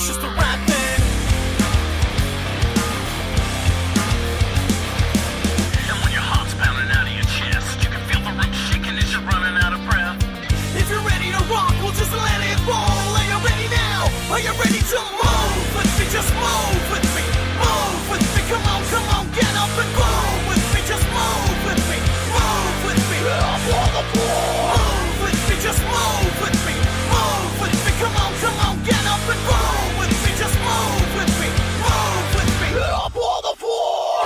it's just the right thing. And when your heart's pounding out of your chest, you can feel the room shaking as you're running out of breath. If you're ready to rock, we'll just let it fall. Are you ready now? Are you ready to move with me? Just move with me. Move with me. Come on, get up and move with me. Just move with me. Move with me. Up on the floor. Move with me. Just move with me. Move with me. Come on, get up and move with me. Just move with me. Move with me. Up on the floor.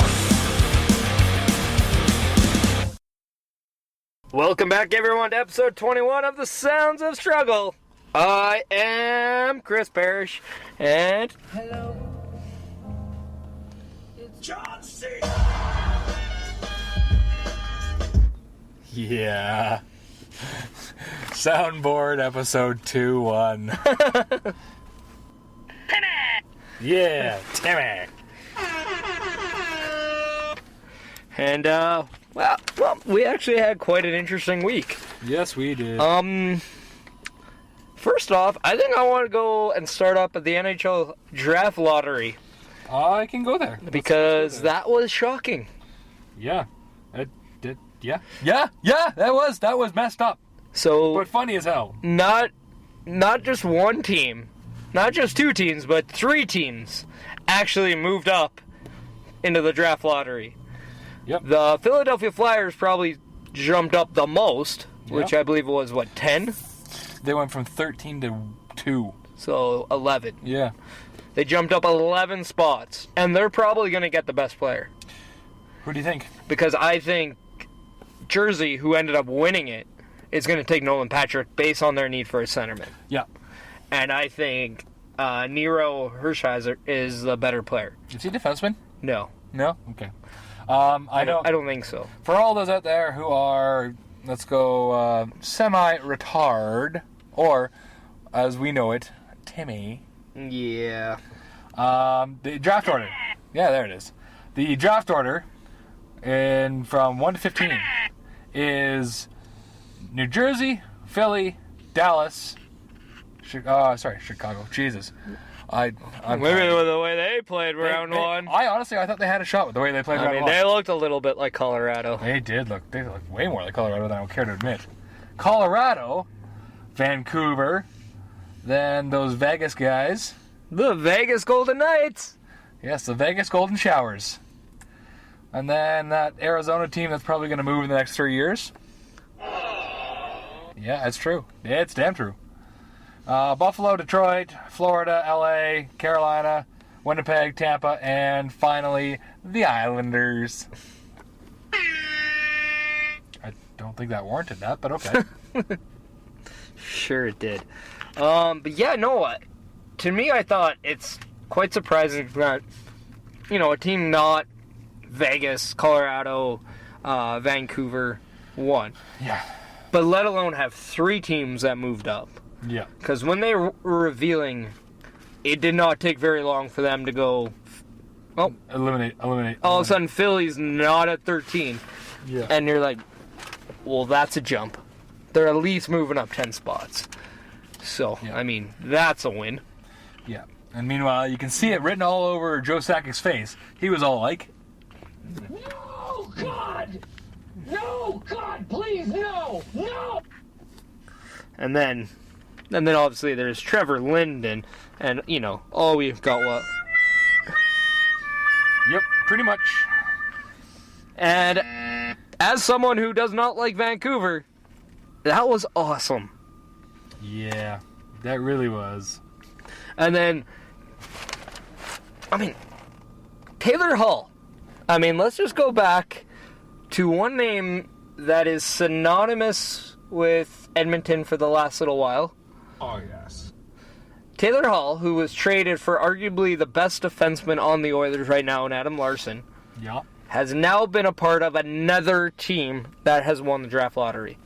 Welcome back, everyone, to episode 21 of The Sounds of Struggle. I am Chris Perish, and... Hello. It's John C. Yeah. Soundboard episode 2-1. Timmy! Yeah, Timmy. And, well, we actually had quite an interesting week. Yes, we did. First off, I think I want to go and start up at the NHL Draft Lottery. I can go there. Because that was shocking. Yeah. It did. Yeah. Yeah, that was messed up. So, But funny as hell. not just one team, not just two teams, but three teams actually moved up into the Draft Lottery. Yep. The Philadelphia Flyers probably jumped up the most, which I believe was, 10? They went from 13 to 2. So, 11. Yeah. They jumped up 11 spots, and they're probably going to get the best player. Who do you think? Because I think Jersey, who ended up winning it, is going to take Nolan Patrick based on their need for a centerman. Yeah. And I think Nero Hershiser is the better player. Is he a defenseman? No. No? Okay. I don't think so. For all those out there who are, let's go, semi-retard, or, as we know it, Timmy. Yeah. The draft order. Yeah, there it is. The draft order from 1 to 15 is New Jersey, Philly, Dallas, Chicago. Jesus. I'm Maybe with the way they played round one. I thought they had a shot with the way they played round one. They looked a little bit like Colorado. They look way more like Colorado than I don't care to admit. Colorado, Vancouver, then those Vegas guys. The Vegas Golden Knights. Yes, the Vegas Golden Showers. And then that Arizona team that's probably going to move in the next 3 years. Yeah, it's true. It's damn true. Buffalo, Detroit, Florida, LA, Carolina, Winnipeg, Tampa, and finally, the Islanders. I don't think that warranted that, but okay. Sure it did. But yeah, no, to me I thought it's quite surprising that, a team not Vegas, Colorado, Vancouver won. Yeah. But let alone have three teams that moved up. Yeah. Because when they were revealing, it did not take very long for them to go, Eliminate. all of a sudden Philly's not at 13. Yeah. And you're like, well, that's a jump. They're at least moving up 10 spots. So, Yeah. I mean, that's a win. Yeah. And meanwhile, you can see it written all over Joe Sakic's face. He was all like, No, God! No, God, please, no! No! And then obviously there's Trevor Linden, and, we've got what? yep, pretty much. And as someone who does not like Vancouver, that was awesome. Yeah, that really was. And then, Taylor Hall. Let's just go back to one name that is synonymous with Edmonton for the last little while. Oh, yes. Taylor Hall, who was traded for arguably the best defenseman on the Oilers right now in Adam Larson, Yeah. has now been a part of another team that has won the draft lottery.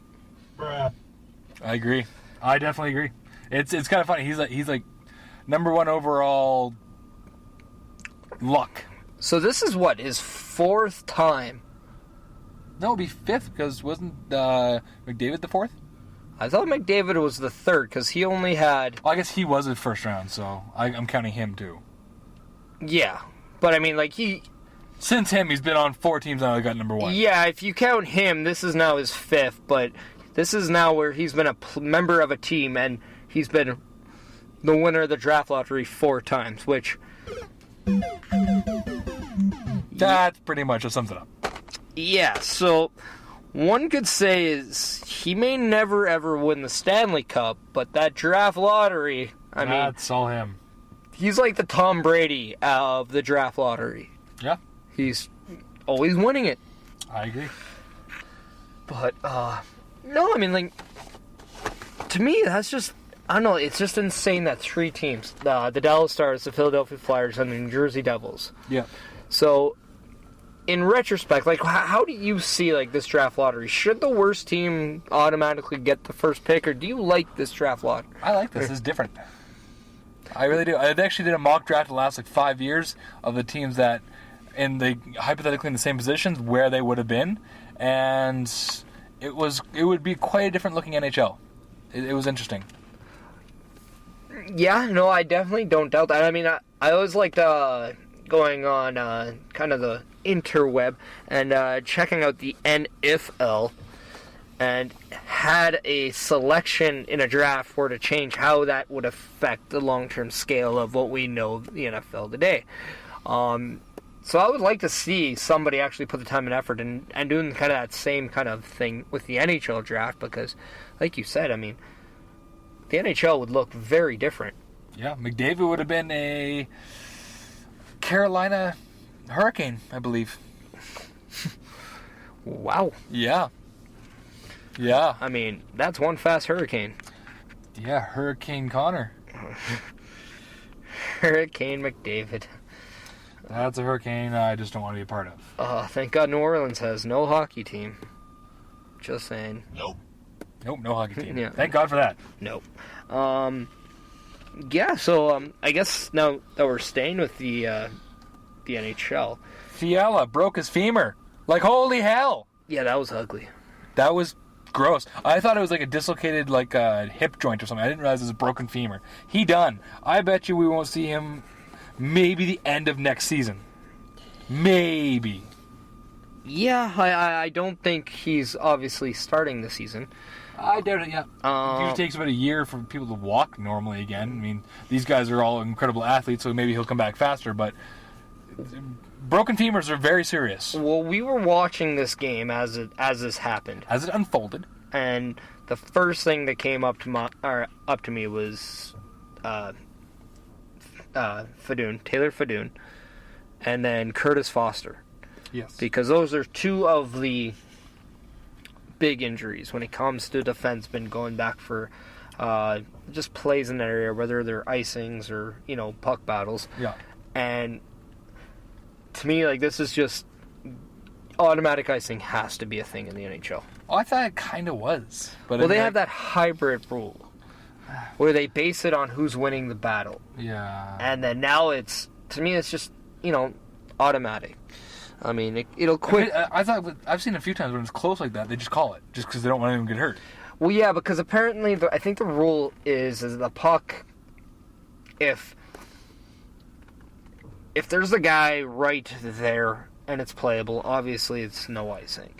I agree. I definitely agree. It's kind of funny. He's like number one overall luck. So this is what, his fourth time? No, it'd be fifth because wasn't McDavid the fourth? I thought McDavid was the third because he only had. Well, I guess he was the first round, so I'm counting him too. Yeah, but I mean, like Since him, he's been on 4 teams now that got number 1. Yeah, if you count him, this is now his 5th, but this is now where he's been a member of a team and he's been the winner of the draft lottery 4 times, which. That pretty much sums it up. Yeah, so one could say is he may never ever win the Stanley Cup, but that draft lottery, I mean, that's all him. He's like the Tom Brady of the draft lottery. Yeah. He's always winning it. I agree. But, no, I mean, like, to me, that's just, I don't know, it's just insane that 3 teams, the Dallas Stars, the Philadelphia Flyers, and the New Jersey Devils. Yeah. So, in retrospect, like, how do you see, like, this draft lottery? Should the worst team automatically get the first pick, or do you like this draft lottery? I like this. It's different. I really do. I actually did a mock draft the last, 5 years of the teams that, hypothetically in the same positions, where they would have been, and it would be quite a different looking NHL. It was interesting. Yeah, no, I definitely don't doubt that. I mean, I always liked going on kind of the interweb and checking out the NFL and had a selection in a draft for to change how that would affect the long-term scale of what we know the NFL today. So I would like to see somebody actually put the time and effort and doing kind of that same kind of thing with the NHL draft because, like you said, I mean, the NHL would look very different. Yeah, McDavid would have been a Carolina Hurricane, I believe. Wow. Yeah. Yeah. I mean, that's one fast hurricane. Yeah, Hurricane Connor. Hurricane McDavid. That's a hurricane I just don't want to be a part of. Oh, thank God New Orleans has no hockey team. Just saying. Nope, no hockey team. Yeah. Thank God for that. Nope. Yeah, so I guess now that we're staying with the NHL. Fiala broke his femur. Like, holy hell. Yeah, that was ugly. That was gross. I thought it was like a dislocated hip joint or something. I didn't realize it was a broken femur. He done. I bet you we won't see him maybe the end of next season. Maybe. Yeah, I don't think he's obviously starting the season. I doubt it, yeah. It usually takes about a year for people to walk normally again. I mean, these guys are all incredible athletes, so maybe he'll come back faster, but broken femurs are very serious. Well, we were watching this game as this happened. As it unfolded. And the first thing that came up to me was Taylor Fedun, and then Curtis Foster. Yes. Because those are 2 of the big injuries when it comes to defensemen going back for just plays in that area, whether they're icings or, puck battles. Yeah. And to me, this is just automatic icing has to be a thing in the NHL. Oh, I thought it kind of was. But Well, they have that hybrid rule where they base it on who's winning the battle. Yeah. And then now to me, it's just, automatic. I mean, it'll quit. I thought I've seen a few times when it's close like that, they just call it just because they don't want anyone to get hurt. Well, yeah, because apparently, I think the rule is the puck. If there's a guy right there and it's playable, obviously it's no icing.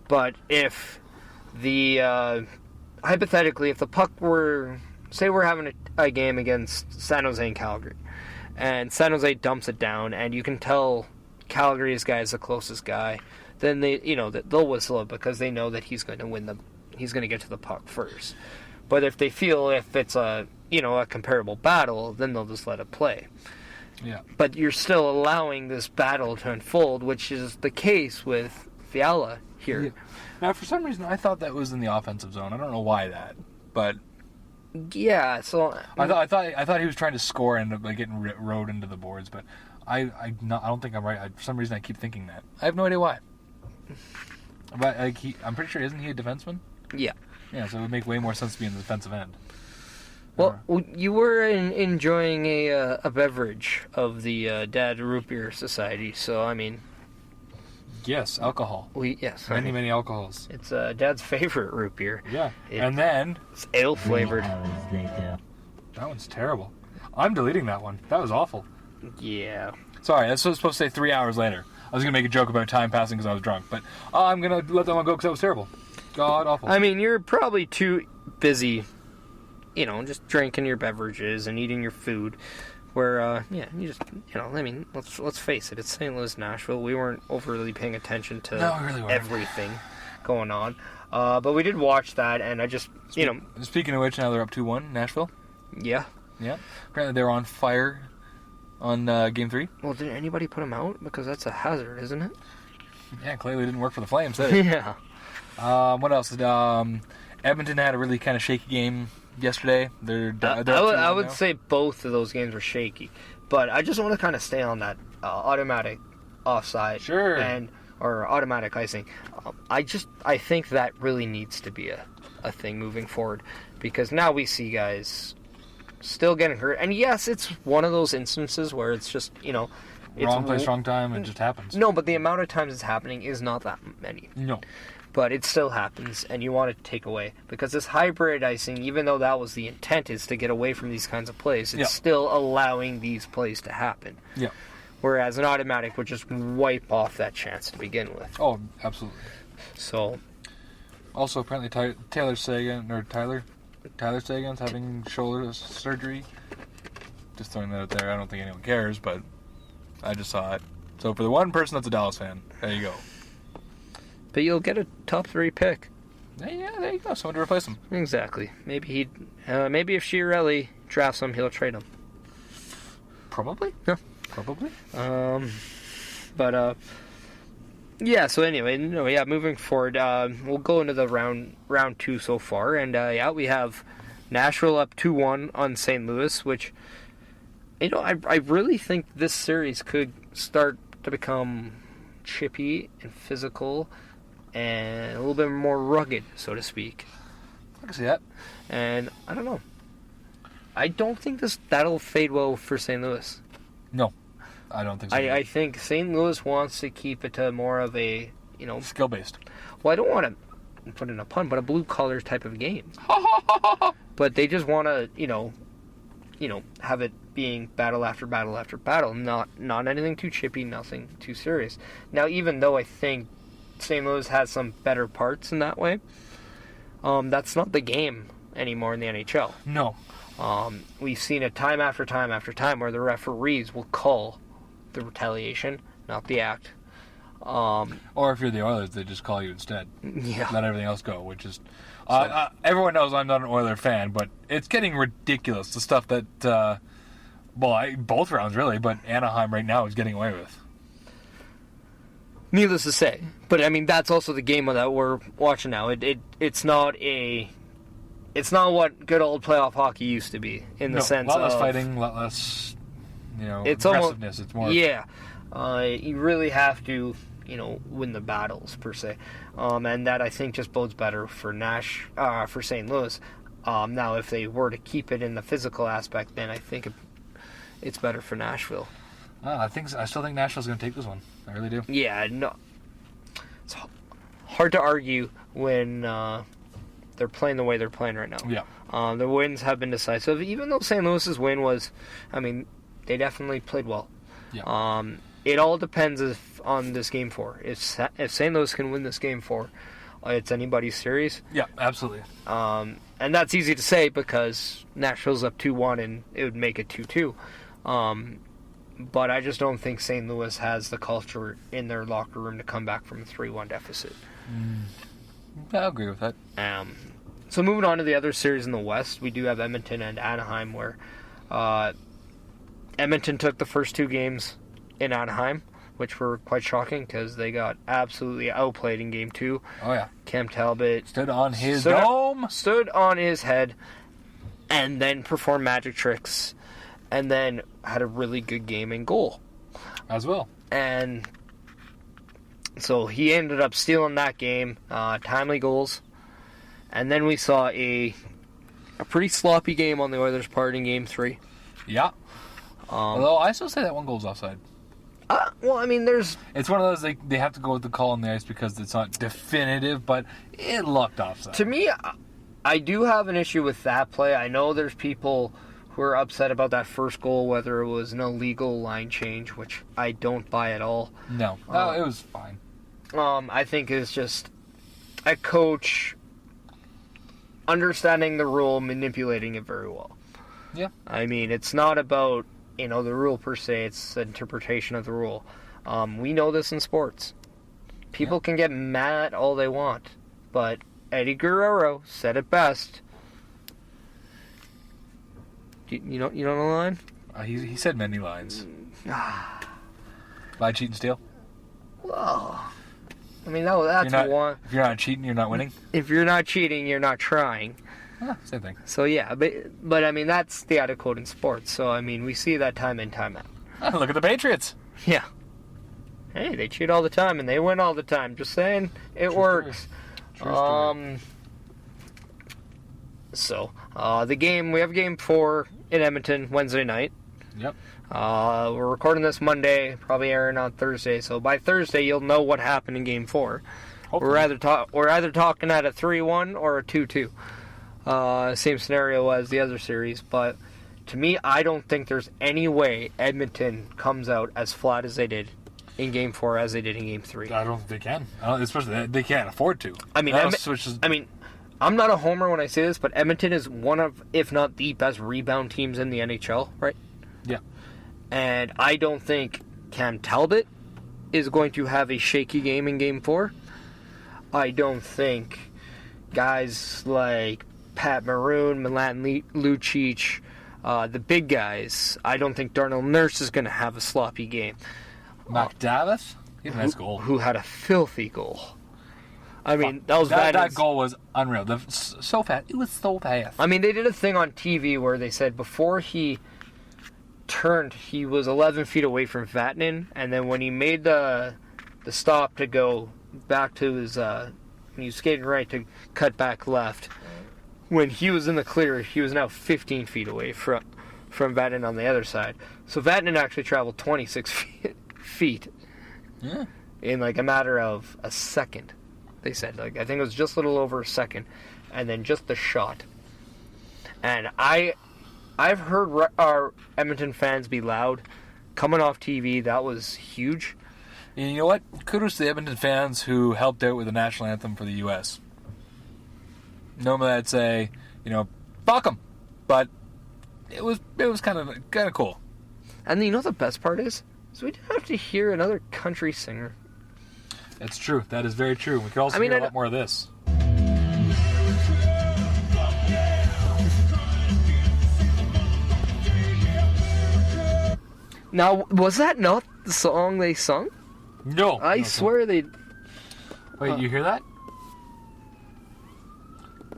But if hypothetically, if the puck say we're having a game against San Jose and Calgary, and San Jose dumps it down, and you can tell Calgary's guy is the closest guy, then they'll whistle it because they know that he's going to he's going to get to the puck first. But if they feel if it's a comparable battle, then they'll just let it play. Yeah. But you're still allowing this battle to unfold, which is the case with Fiala here. Yeah. Now, for some reason, I thought that was in the offensive zone. I don't know why that, but yeah. So I thought he was trying to score and end up getting rode into the boards, but I don't think I'm right. For some reason, I keep thinking that. I have no idea why. But I'm pretty sure, isn't he a defenseman? Yeah. Yeah, so it would make way more sense to be in the defensive end. Well, you were enjoying a beverage of the Dad Root Beer Society, so I mean, Yes, alcohol. Yes. Many alcohols. It's Dad's favorite root beer. Yeah. And then... It's ale flavored. That one's terrible. I'm deleting that one. That was awful. Yeah. Sorry, that's supposed to say 3 hours later. I was going to make a joke about time passing because I was drunk, but I'm going to let that one go because that was terrible. God awful. I mean, you're probably too busy, just drinking your beverages and eating your food. Where, you just, I mean, let's face it, it's St. Louis, Nashville. We weren't overly paying attention to everything going on. But we did watch that, and I just, Speaking of which, now they're up 2-1, Nashville. Yeah. Yeah. Apparently they're on fire on Game 3. Well, did anybody put them out? Because that's a hazard, isn't it? Yeah, clearly didn't work for the Flames, did it? Yeah. What else? Edmonton had a really kind of shaky game yesterday. I would say both of those games were shaky, but I just want to kind of stay on that automatic offside, or automatic icing. I think that really needs to be a thing moving forward, because now we see guys still getting hurt, and yes, it's one of those instances where it's just wrong place, wrong time, it just happens. No, but the amount of times it's happening is not that many. No. But it still happens, and you want to take away. Because this hybrid icing, even though that was the intent, is to get away from these kinds of plays, it's still allowing these plays to happen. Yeah. Whereas an automatic would just wipe off that chance to begin with. Oh, absolutely. So. Also, apparently Tyler Sagan's having shoulder surgery. Just throwing that out there. I don't think anyone cares, but I just saw it. So for the one person that's a Dallas fan, there you go. But you'll get a top 3 pick. Yeah, there you go. Someone to replace him. Exactly. Maybe maybe if Chiarelli drafts him, he'll trade him. Probably. Yeah. Probably. Yeah. So anyway, moving forward, we'll go into the round 2 so far, and we have Nashville up 2-1 on St. Louis, which I really think this series could start to become chippy and physical and a little bit more rugged, so to speak. I can see that. And I don't know. I don't think that'll fade well for St. Louis. No, I don't think so. I think St. Louis wants to keep it to more of a, skill-based. Well, I don't want to put in a pun, but a blue-collar type of game. But they just want to, have it being battle after battle after battle, not anything too chippy, nothing too serious. Now, even though I think St. Louis has some better parts in that way, that's not the game anymore in the NHL. No. We've seen it time after time after time where the referees will call the retaliation, not the act. Or if you're the Oilers, they just call you instead. Yeah. Let everything else go, which is... everyone knows I'm not an Oiler fan, but it's getting ridiculous, the stuff that... both rounds, really, but Anaheim right now is getting away with. Needless to say. But, I mean, that's also the game that we're watching now. It's not what good old playoff hockey used to be, in the sense of... a lot less fighting, a lot less, it's aggressiveness. It's more... Yeah. You really have to, win the battles, per se. And that, I think, just bodes better for for St. Louis. Now, if they were to keep it in the physical aspect, then I think it's better for Nashville. I still think Nashville's going to take this one. I really do. Yeah, no. It's hard to argue when they're playing the way they're playing right now. Yeah. The wins have been decisive. Even though St. Louis's win was, they definitely played well. Yeah. It all depends on this Game 4. If St. Louis can win this Game 4, it's anybody's series. Yeah, absolutely. And that's easy to say because Nashville's up 2-1 and it would make it 2-2. But I just don't think St. Louis has the culture in their locker room to come back from a 3-1 deficit. I agree with that. So moving on to the other series in the West, we do have Edmonton and Anaheim, where Edmonton took the first 2 games in Anaheim, which were quite shocking because they got absolutely outplayed in Game 2. Oh, yeah. Cam Talbot stood on his dome. Stood on his head and then performed magic tricks and then had a really good game in goal. As well. And so he ended up stealing that game, timely goals. And then we saw a pretty sloppy game on the Oilers' part in Game 3. Yeah. Although I still say that one goal's offside. Well, I mean, there's... It's one of those, they have to go with the call on the ice because it's not definitive, but it looked offside. To me, I do have an issue with that play. I know there's people who are upset about that first goal, whether it was an illegal line change, which I don't buy at all. No, it was fine. I think it's just a coach understanding the rule, manipulating it very well. Yeah. I mean, it's not about, the rule per se, it's the interpretation of the rule. We know this in sports. People can get mad all they want, but Eddie Guerrero said it best. You know the line? He said many lines. Lie, cheat, and steal. Well, I mean, that's one. If you're not cheating, you're not winning. If you're not cheating, you're not trying. Same thing. So yeah, but I mean, that's the out of quote in sports. So I mean, we see that time in, time out. Look at the Patriots. Yeah. Hey, they cheat all the time and they win all the time. Just saying, it works. True story. So the game, we have game 4 in Edmonton Wednesday night. Yep. We're recording this Monday, probably airing on Thursday. So by Thursday, you'll know what happened in game 4. Hopefully. We're either talking at a 3-1 or a 2-2. Same scenario as the other series, but to me, I don't think there's any way Edmonton comes out as flat as they did in Game 4 as they did in Game 3. I don't think they can. Especially they can't afford to. I mean, I'm not a homer when I say this, but Edmonton is one of, if not the best rebound teams in the NHL, right? Yeah. And I don't think Cam Talbot is going to have a shaky game in Game 4. I don't think guys like Pat Maroon, Milan Lucic, the big guys, I don't think Darnell Nurse is going to have a sloppy game. McDavid? He had a nice goal. Who had a filthy goal. I mean, that was bad. That goal was unreal. So fast. It was so fast. I mean, they did a thing on TV where they said before he turned, he was 11 feet away from Vatanen, and then when he made the stop to go back to his, when he was skating right to cut back left, when he was in the clear, he was now 15 feet away from Vatanen on the other side. So Vatanen actually traveled 26 feet in like a matter of a second. They said, like, I think it was just a little over a second, and then just the shot. And I've heard our Edmonton fans be loud. Coming off TV, that was huge. And you know what? Kudos to the Edmonton fans who helped out with the national anthem for the U.S. Normally I'd say, fuck them, but it was kind of cool. And you know what the best part is we didn't have to hear another country singer. That's true. That is very true. We could also hear a lot more of this. Now, was that not the song they sung? No. I swear they... Wait, you hear that?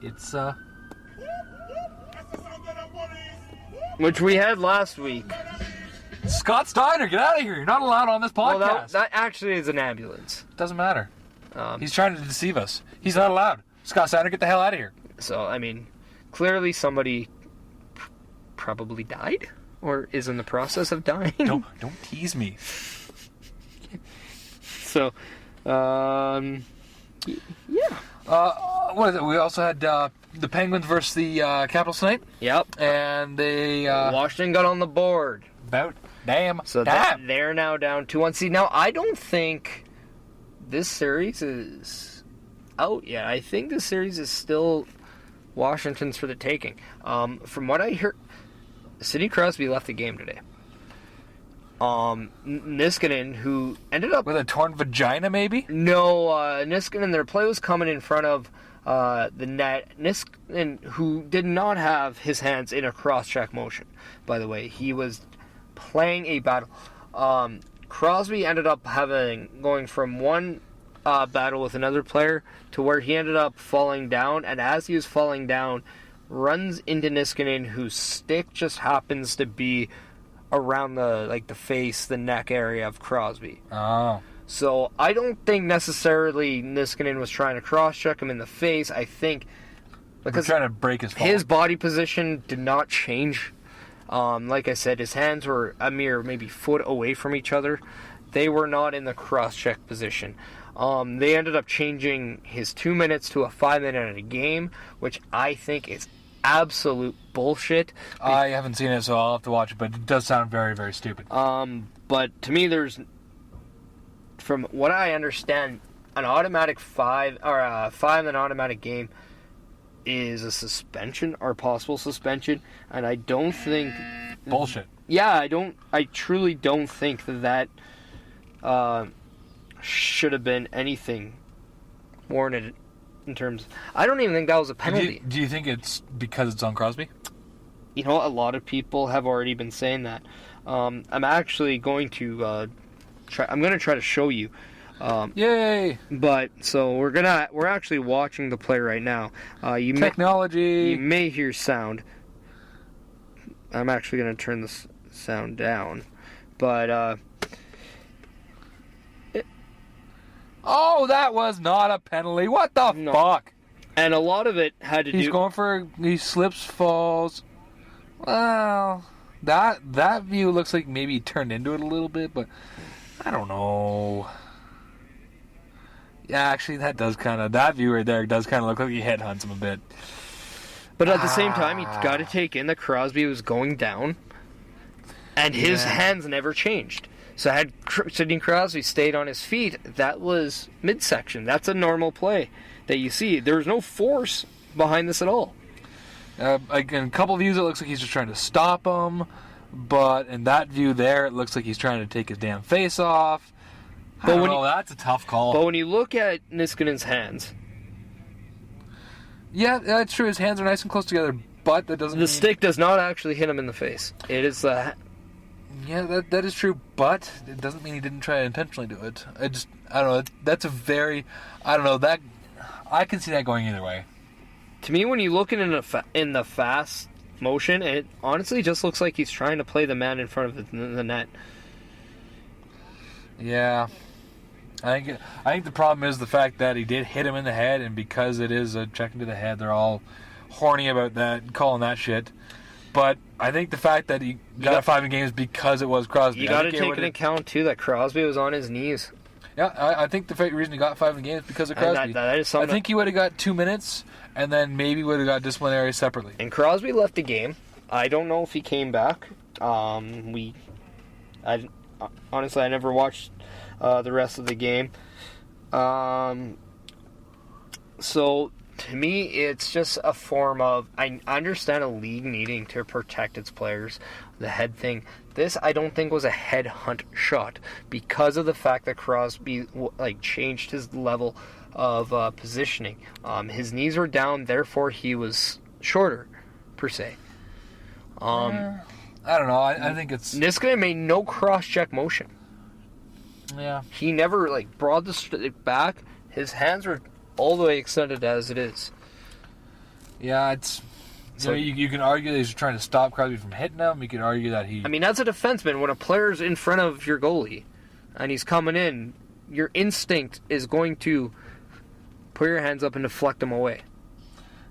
It's, Which we had last week. Scott Steiner, get out of here. You're not allowed on this podcast. Well, that actually is an ambulance. Doesn't matter. He's trying to deceive us. He's not allowed. Scott Steiner, get the hell out of here. So, I mean, clearly somebody probably died or is in the process of dying. Don't tease me. So, yeah. What is it? We also had the Penguins versus the Capitals tonight. Yep. And they... Washington got on the board. About damn. So damn. They're now down 2-1. See, now I don't think this series is out yet. I think this series is still Washington's for the taking. From what I heard, Sindey Crosby left the game today. Niskanen, who ended up... With a torn vagina, maybe? No, Niskanen, their play was coming in front of the net. Niskanen, who did not have his hands in a cross-check motion, by the way. He was playing a battle. Crosby ended up going from one battle with another player to where he ended up falling down, and as he was falling down, runs into Niskanen, whose stick just happens to be around the face, the neck area of Crosby. Oh. So I don't think necessarily Niskanen was trying to cross-check him in the face. I think because trying to break his fall. His body position did not change. Like I said, his hands were a mere maybe foot away from each other. they were not in the cross-check position. They ended up changing his 2 minutes to a 5 minute a game, which I think is absolute bullshit. I haven't seen it, so I'll have to watch it, but it does sound very, very stupid. But to me, from what I understand, an automatic 5 or a 5 and automatic game is a suspension or possible suspension, and I don't think Bullshit. Yeah, I truly don't think that should have been anything warranted in terms. I don't even think that was a penalty. Do you think it's because it's on Crosby? You know, a lot of people have already been saying that. I'm actually going to try. I'm going to try to show you. Yay! But so we're actually watching the play right now. Technology. You may hear sound. I'm actually going to turn this sound down, but oh, that was not a penalty. What the fuck? And a lot of it had to He's do. going for he slips, falls. Well, that view looks like maybe he turned into it a little bit, but I don't know. Yeah, actually, that view right there does kind of look like he headhunts him a bit. But at the same time, you got to take in that Crosby was going down, and his hands never changed. So had Sidney Crosby stayed on his feet, that was midsection. That's a normal play that you see. There was no force behind this at all. Like in a couple views, it looks like he's just trying to stop him. But in that view there, it looks like he's trying to take his damn face off. That's a tough call. But when you look at Niskanen's hands... Yeah, that's true. His hands are nice and close together, but that doesn't mean... The stick does not actually hit him in the face. It is the... Yeah, that is true, but it doesn't mean he didn't try to intentionally do it. I don't know. That's a very... I don't know. That I can see that going either way. To me, when you look in the fast motion, it honestly just looks like he's trying to play the man in front of the net. Yeah. I think the problem is the fact that he did hit him in the head, and because it is a check into the head, they're all horny about that, calling that shit. But I think the fact that he got a 5 in games because it was Crosby. You got to take into account, too, that Crosby was on his knees. Yeah, I think the reason he got 5 in games is because of Crosby. That is something. I think he would have got 2 minutes, and then maybe would have got disciplinary separately. And Crosby left the game. I don't know if he came back. Honestly, I never watched the rest of the game. So, to me, it's just a form of... I understand a league needing to protect its players. The head thing. This, I don't think, was a headhunt shot because of the fact that Crosby changed his level of positioning. His knees were down, therefore he was shorter, per se. I don't know. I think it's... Niskanen made no cross-check motion. Yeah. He never, brought the stick back. His hands were all the way extended as it is. Yeah, it's... So you can argue that he's trying to stop Crosby from hitting him. You can argue that he... I mean, as a defenseman, when a player's in front of your goalie and he's coming in, your instinct is going to put your hands up and deflect him away.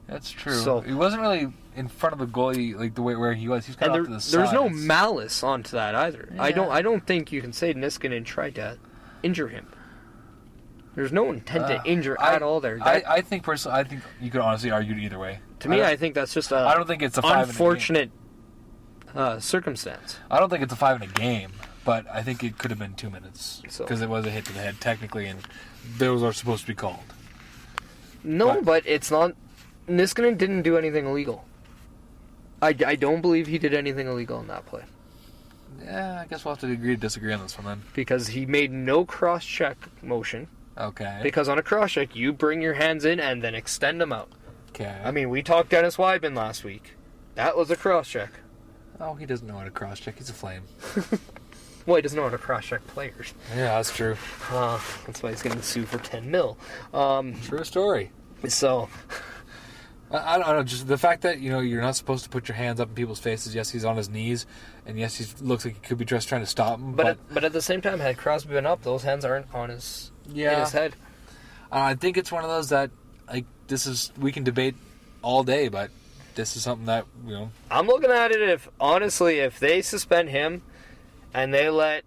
That's true. So, he wasn't really in front of the goalie the way where he was. He's kind of off to the side. There's no malice onto that either. Yeah. I don't think you can say Niskanen tried to injure him. There's no intent to injure at all there. I think personally, I think you could honestly argue it either way. To me, I think that's just I don't think it's a 5 unfortunate circumstance. I don't think it's a 5 in a game, but I think it could have been 2 minutes because it was a hit to the head technically, and those are supposed to be called. No, but it's not. Niskanen didn't do anything illegal. I don't believe he did anything illegal in that play. Yeah, I guess we'll have to agree to disagree on this one then. Because he made no cross-check motion. Okay. Because on a cross-check, you bring your hands in and then extend them out. Okay. I mean, we talked Dennis Weidman last week. That was a cross-check. Oh, he doesn't know how to cross-check. He's a flame. Well, he doesn't know how to cross-check players. Yeah, that's true. That's why he's getting sued for $10 million. True story. So... I don't know, just the fact that, you're not supposed to put your hands up in people's faces. Yes, he's on his knees, and yes, he looks like he could be just trying to stop him. But at the same time, had Crosby been up, those hands aren't on his in his head. I think it's one of those that, we can debate all day, but this is something that, I'm looking at it if they suspend him, and they let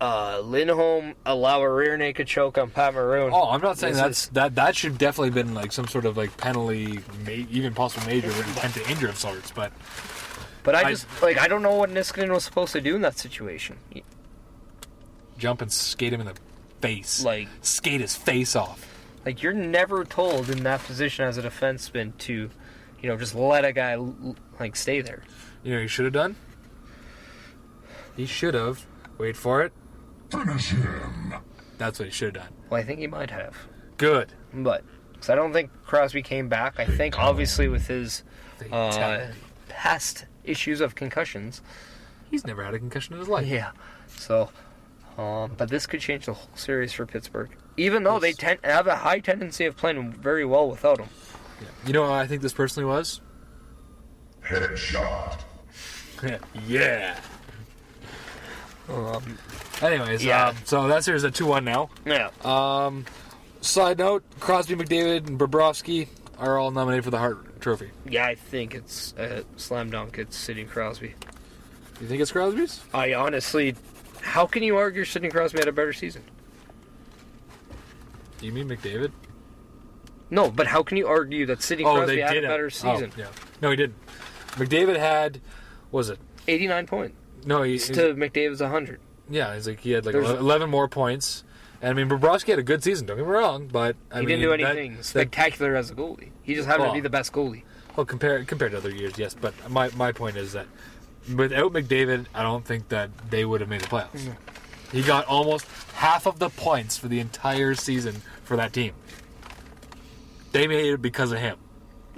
Lindholm allow a rear naked choke on Pat Maroon. Oh, I'm not saying that should definitely have been like some sort of like penalty, even possible major intent to injure of sorts. But I don't know what Niskanen was supposed to do in that situation. Jump and skate him in the face. Like, skate his face off. Like, you're never told in that position as a defenseman to, just let a guy like stay there. You know what he should have done? He should have. Wait for it. Finish him. That's what he should have done. Well, I think he might have. Good. But, because I don't think Crosby came back. I think, obviously, with his past issues of concussions. He's never had a concussion in his life. Yeah. So, but this could change the whole series for Pittsburgh. Even though they have a high tendency of playing very well without him. Yeah. You know what I think this personally was? Headshot. Yeah. Anyways, yeah. So that series at 2-1 now. Yeah. Side note, Crosby, McDavid, and Bobrovsky are all nominated for the Hart Trophy. Yeah, I think it's a slam dunk. It's Sidney Crosby. You think it's Crosby's? I honestly... How can you argue Sidney Crosby had a better season? Do you mean McDavid? No, but how can you argue that Sidney Crosby had a better season? Oh, yeah. No, he didn't. McDavid had... What was it? 89 points. No, to McDavid's 100. Yeah, he had 11 more points. And I mean, Bobrovsky had a good season, don't get me wrong, but he didn't do anything spectacular as a goalie. He just happened to be the best goalie. Well, compared to other years, yes. But my point is that without McDavid, I don't think that they would have made the playoffs. Mm-hmm. He got almost half of the points for the entire season for that team. They made it because of him.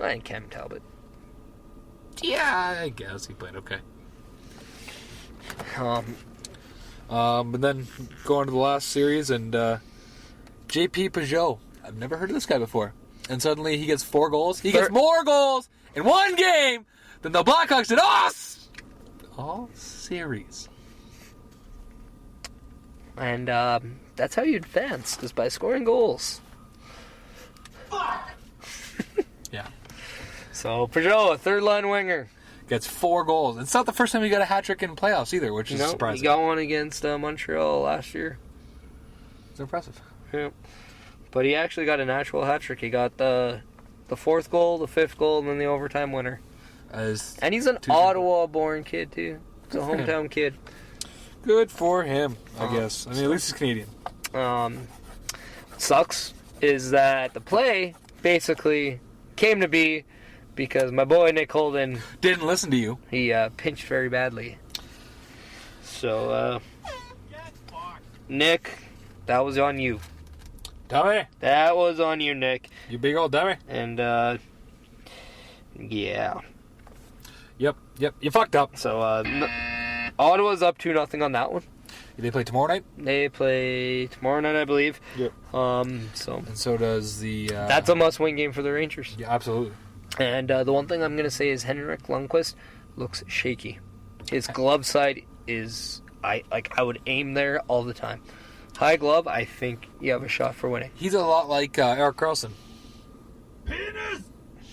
And Cam Talbot. Yeah, I guess he played okay. But then go on to the last series, and J.P. Peugeot. I've never heard of this guy before. And suddenly he gets 4 goals. He gets more goals in one game than the Blackhawks did all series. And that's how you advance, is by scoring goals. Fuck! Yeah. So, Peugeot, a third-line winger. Gets 4 goals. It's not the first time he got a hat trick in playoffs either, which is surprising. He got one against Montreal last year. It's impressive. Yeah. But he actually got an actual hat trick. He got the 4th goal, the 5th goal, and then the overtime winner. And he's an Ottawa-born kid, too. He's a hometown kid. Good for him, I guess. I mean, at least he's Canadian. Sucks is that the play basically came to be because my boy Nick Holden didn't listen to you. He pinched very badly. So, Nick, that was on you. Dummy. That was on you, Nick. You big old dummy. And, yeah. Yep. You fucked up. So, Ottawa's up 2-0 on that one. They play tomorrow night? They play tomorrow night, I believe. Yep. And so does the... That's a must-win game for the Rangers. Yeah, absolutely. And the one thing I'm going to say is Henrik Lundqvist looks shaky. His glove side is... I would aim there all the time. High glove, I think you have a shot for winning. He's a lot like Erik Karlsson. Penis!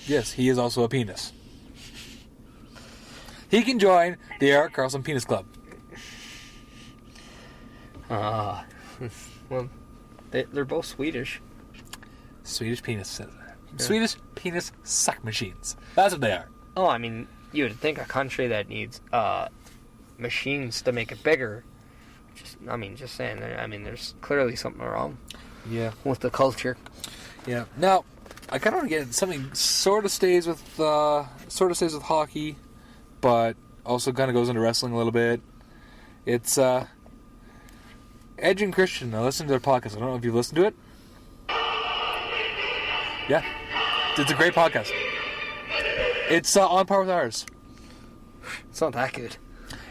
Yes, he is also a penis. He can join the Erik Karlsson Penis Club. Well, they're both Swedish. Swedish penis. Swedish penis suck machines. That's what they are. Oh, I mean, you would think a country that needs machines to make it bigger. Just saying. I mean, there's clearly something wrong. Yeah. With the culture. Yeah. Now, I kind of want to get something sort of stays with hockey, but also kind of goes into wrestling a little bit. It's Edge and Christian. I listened to their podcast. I don't know if you've listened to it. Yeah. It's a great podcast. It's on par with ours. It's not that good.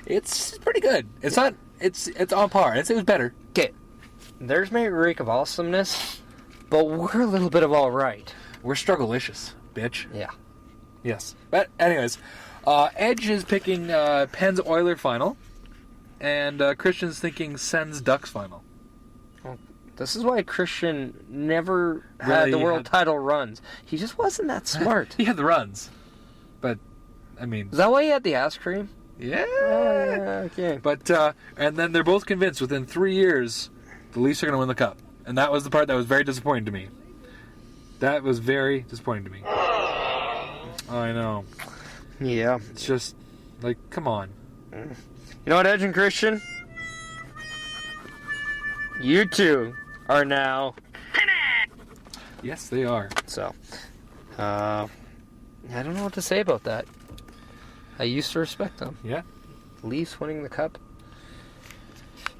It's pretty good. It's not. It's on par. It was better. Okay. There's my reek of awesomeness, but we're a little bit of all right. We're strugglelicious, bitch. Yeah. Yes. But anyways, Edge is picking Penn's Oiler final, and Christian's thinking Sens Ducks final. Well, this is why Christian never had the world title runs. He just wasn't that smart. He had the runs, but I mean, is that why he had the ice cream? Yeah. Okay. But and then they're both convinced within 3 years the Leafs are going to win the cup, and that was the part that was very disappointing to me. That was very disappointing to me. I know. Yeah. It's just like, come on. You know what, Edge and Christian? You two are now. Yes, they are. So, I don't know what to say about that. I used to respect them. Yeah. Leafs winning the cup.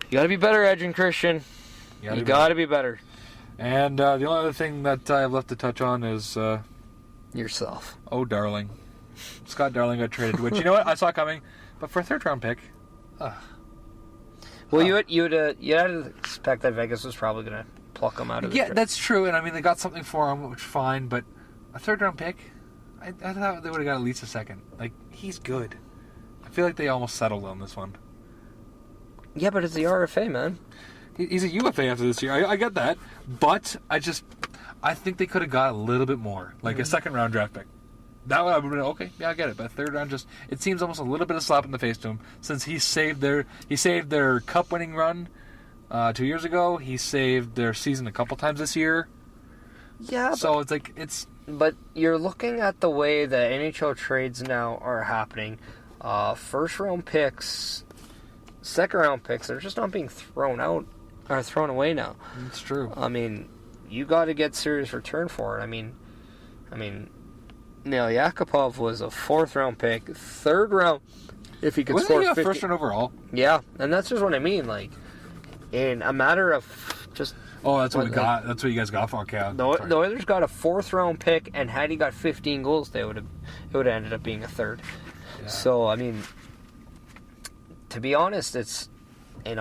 You gotta be better, Edge and Christian. You gotta be better. And the only other thing that I have left to touch on is, Yourself. oh, Darling. Scott Darling got traded, which, you know what, I saw coming, but for a third-round pick, Well, you had to expect that Vegas was probably gonna pluck him out of the yeah, trade. that's true, and I mean, they got something for him, which fine, but a third-round pick, I thought they would have got at least a second. Like, he's good. I feel like they almost settled on this one. Yeah, but it's the RFA, man. He's a UFA after this year. I get that, but I think they could have got a little bit more, like a second-round draft pick. That would have been okay. Yeah, I get it. But third round, it seems almost a little bit of slap in the face to him since he saved their cup-winning run 2 years ago. He saved their season a couple times this year. Yeah. So But you're looking at the way the NHL trades now are happening. First-round picks, second-round picks, they're just not being thrown out or thrown away now. it's true. I mean, you got to get serious return for it. I mean, Neil Yakupov was a fourth-round pick, third round. If he could Wasn't score he a 50, first round overall? Yeah, and that's just what I mean. Like, in a matter of just. Oh, that's what we Like, got. That's what you guys got for. Okay, The Oilers got a fourth-round pick, and had he got 15 goals, it would have ended up being a third. Yeah. So I mean, to be honest, it's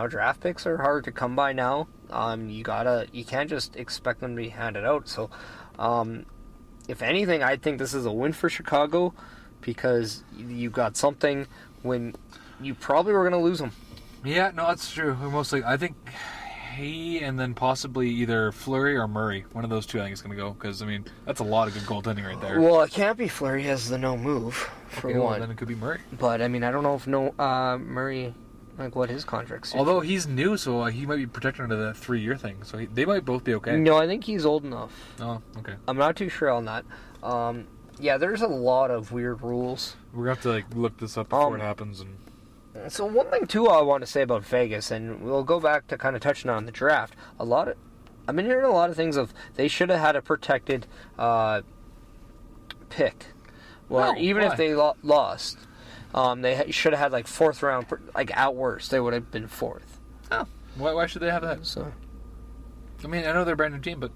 draft picks are hard to come by now. You can't just expect them to be handed out. So, if anything, I think this is a win for Chicago because you got something when you probably were going to lose them. Yeah, no, that's true. Mostly, I think he and then possibly either Fleury or Murray. One of those two, I think, is going to go because I mean that's a lot of good goaltending right there. Well, it can't be Fleury has the no move for Okay, well, one. then it could be Murray. But I mean, I don't know if Murray, like what his contract's. Although he's new, so he might be protected under the 3-year thing. So they might both be okay. No, I think he's old enough. Oh, okay. I'm not too sure on that. Yeah, there's a lot of weird rules. We're gonna have to look this up before it happens. And So one thing too I want to say about Vegas, and we'll go back to kind of touching on the draft. I've been hearing a lot of things of they should have had a protected pick. Well, even why? if they lost, they should have had like fourth round. Like at worst, they would have been fourth. oh, why should they have that? So, I mean, I know they're a brand new team, but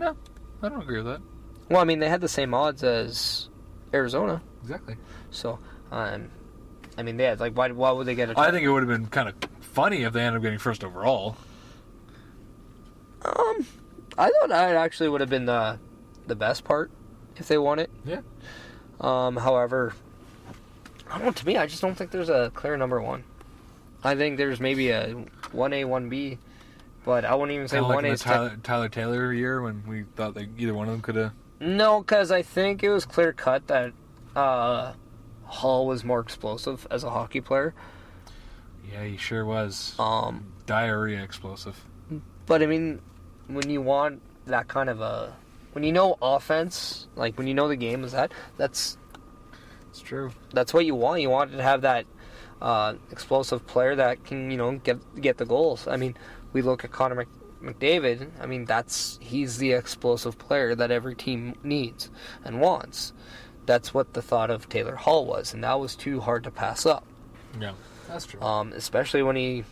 no, I don't agree with that. well, I mean they had the same odds as Arizona. Exactly. So, I mean, they had like why would they get a? I think it would have been kind of funny if they ended up getting first overall. I thought that actually would have been the best part if they won it. Yeah. However, I don't know. To me, I just don't think there's a clear number one. I think there's maybe a 1A, 1B, but I wouldn't even say Kind of like 1A. in the Tyler Taylor year when we thought that either one of them could have. No, because I think it was clear cut that Hall was more explosive as a hockey player. Yeah, he sure was. Diarrhea explosive. But I mean, when you want that kind of when you know offense, like when you know the game is that's It's true. That's what you want. You want to have that explosive player that can, get the goals. I mean, we look at Connor McDavid. I mean, he's the explosive player that every team needs and wants. That's what the thought of Taylor Hall was, and that was too hard to pass up. Yeah, that's true. Especially when did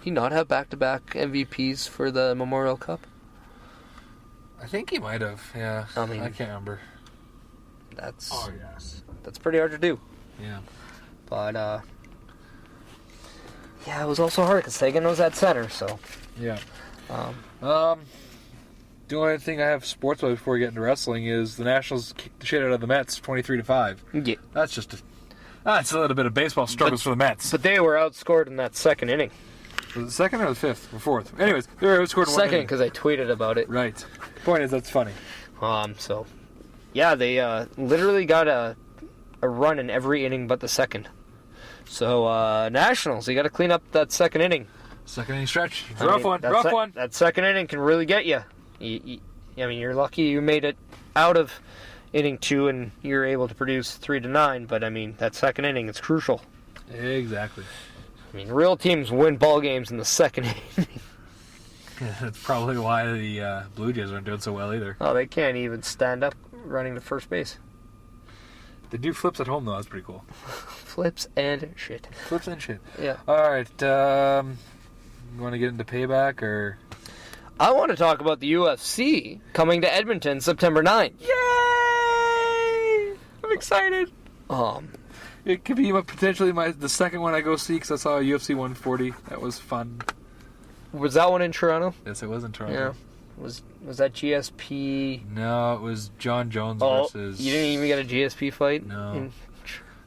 he not have back-to-back MVPs for the Memorial Cup? I think he might have. Yeah. I mean, I can't remember. That's yes. that's pretty hard to do. Yeah. But yeah, it was also hard because Sagan was at center, so. Yeah. The only thing I have sports wise before we get into wrestling is the Nationals kicked the shit out of the Mets 23-5. Yeah. That's a little bit of baseball struggles for the Mets. But they were outscored in that second inning. Was it the second or the fifth or fourth? Anyways, they were outscored in one Second, inning. because I tweeted about it. Right. Point is, that's funny. So, yeah, they literally got a run in every inning but the second. So, Nationals, you got to clean up that second inning. Second inning stretch. It's a rough one. That second inning can really get you. You're lucky you made it out of inning 2 and you're able to produce 3-9, but that second inning is crucial. Exactly. Real teams win ball games in the second inning. That's probably why the Blue Jays aren't doing so well either. Oh, they can't even stand up running to first base. They do flips at home, though. That's pretty cool. Flips and shit. Flips and shit. Yeah. All right. You want to get into Payback, or? I want to talk about the UFC coming to Edmonton September 9th. Yay! I'm excited. It could be potentially the second one I go see, because I saw UFC 140. That was fun. Was that one in Toronto? Yes, it was in Toronto. Yeah. Was that GSP? No, it was John Jones versus... You didn't even get a GSP fight? No.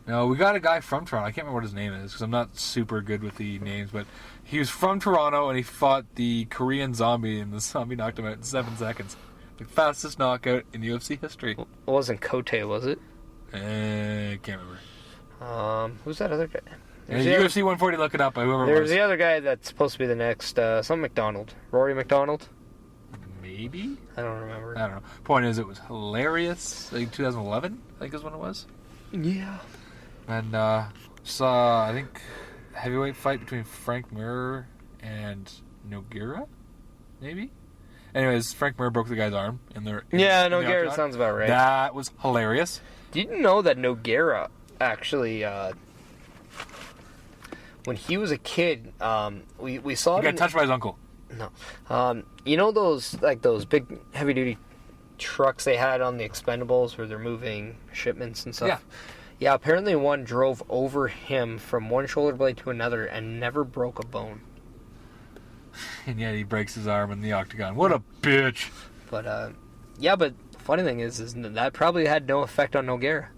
No, we got a guy from Toronto. I can't remember what his name is, because I'm not super good with the names, but he was from Toronto, and he fought the Korean Zombie, and the Zombie knocked him out in 7 seconds. The fastest knockout in UFC history. It wasn't Kote, was it? I can't remember. Who's that other guy? UFC 140, look it up by whoever it was. There's the other guy that's supposed to be the next, some McDonald. Rory McDonald? Maybe? I don't remember. I don't know. Point is, it was hilarious. Like 2011, I think is when it was. Yeah. And saw, I think, heavyweight fight between Frank Mir and Nogueira, maybe? Anyways, Frank Mir broke the guy's arm in the Nogueira sounds about right. That was hilarious. Did you know that Nogueira actually, when he was a kid, we saw He got touched by his uncle. No. You know those big heavy-duty trucks they had on the Expendables where they're moving shipments and stuff? Yeah. Yeah, apparently one drove over him from one shoulder blade to another and never broke a bone. And yet he breaks his arm in the octagon. What a bitch. But, but the funny thing is that probably had no effect on Nogueira.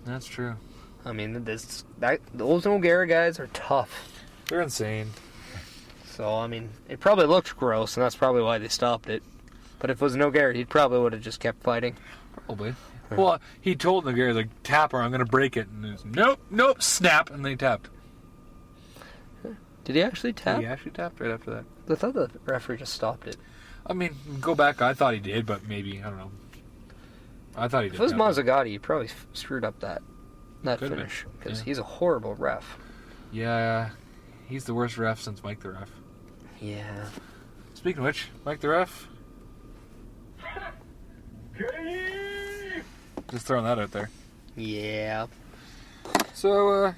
That's true. Those Nogueira guys are tough. They're insane. So, it probably looked gross, and that's probably why they stopped it. But if it was Nogueira, he probably would have just kept fighting. Probably. Well, he told Nogueira, like, tap her, I'm going to break it. And he was, nope, snap, and then he tapped. Did he actually tap? He actually tapped right after that. I thought the referee just stopped it. Go back, I thought he did, but maybe, I don't know. I thought he did. If it was Mazzagatti, he probably screwed up that Could've finish. been, Because yeah. he's a horrible ref. Yeah, he's the worst ref since Mike the Ref. Yeah. Speaking of which, Mike the Ref. Just throwing that out there. Yeah. So,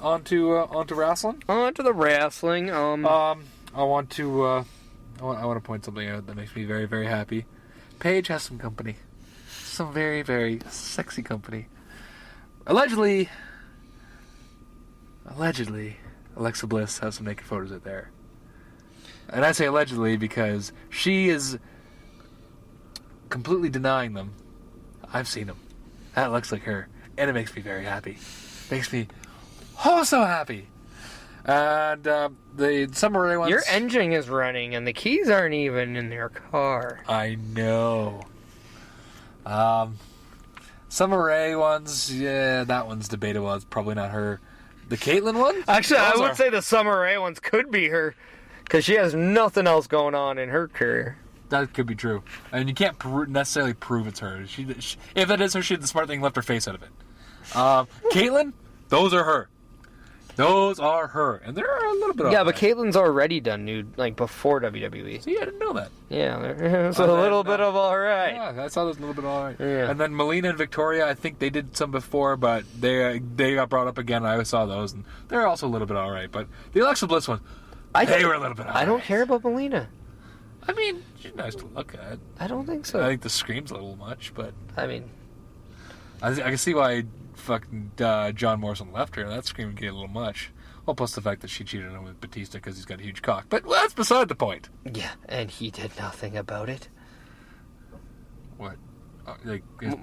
on to wrestling. On to the wrestling. I want to point something out that makes me very, very happy. Paige has some company. Some very, very sexy company. Allegedly, Alexa Bliss has some naked photos out there. And I say allegedly because she is completely denying them. I've seen them. That looks like her. And it makes me very happy. Makes me so happy. And the Summer Rae ones... Your engine is running and the keys aren't even in your car. I know. Summer Rae ones, yeah, that one's debatable. It's probably not her. The Caitlyn one? Actually, I would say the Summer Rae ones could be her. Because she has nothing else going on in her career. That could be true. And you can't necessarily prove it's her. She, if that is her, she did the smart thing and left her face out of it. Caitlyn, those are her. Those are her. And they're a little bit off. Yeah, but Caitlyn's already done nude, before WWE. See, I didn't know that. Yeah, it's a little bit of alright. Yeah, I saw this a little bit alright. Yeah. And then Melina and Victoria, I think they did some before, but they got brought up again. I saw those, and they're also a little bit alright. But the Alexa Bliss ones, they were a little bit alright. I don't care about Melina. She's nice to look at. I don't think so. I think the scream's a little much, but... I can see why fucking John Morrison left her. That scream would get a little much. Well, plus the fact that she cheated on him with Batista because he's got a huge cock. But that's beside the point. Yeah, and he did nothing about it. What?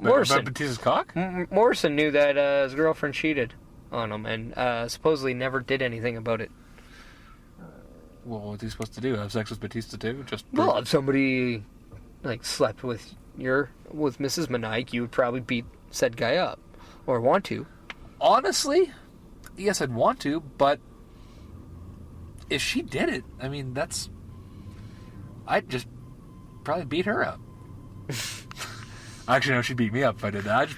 Morrison. About Batista's cock? Morrison knew that his girlfriend cheated on him and supposedly never did anything about it. Well, what's he supposed to do? Have sex with Batista too? Well, if somebody slept with Mrs. Meniac, you would probably beat said guy up. Or want to. Honestly, yes, I'd want to, but if she did it, I mean, I'd just probably beat her up. Actually, no, she'd beat me up if I did that.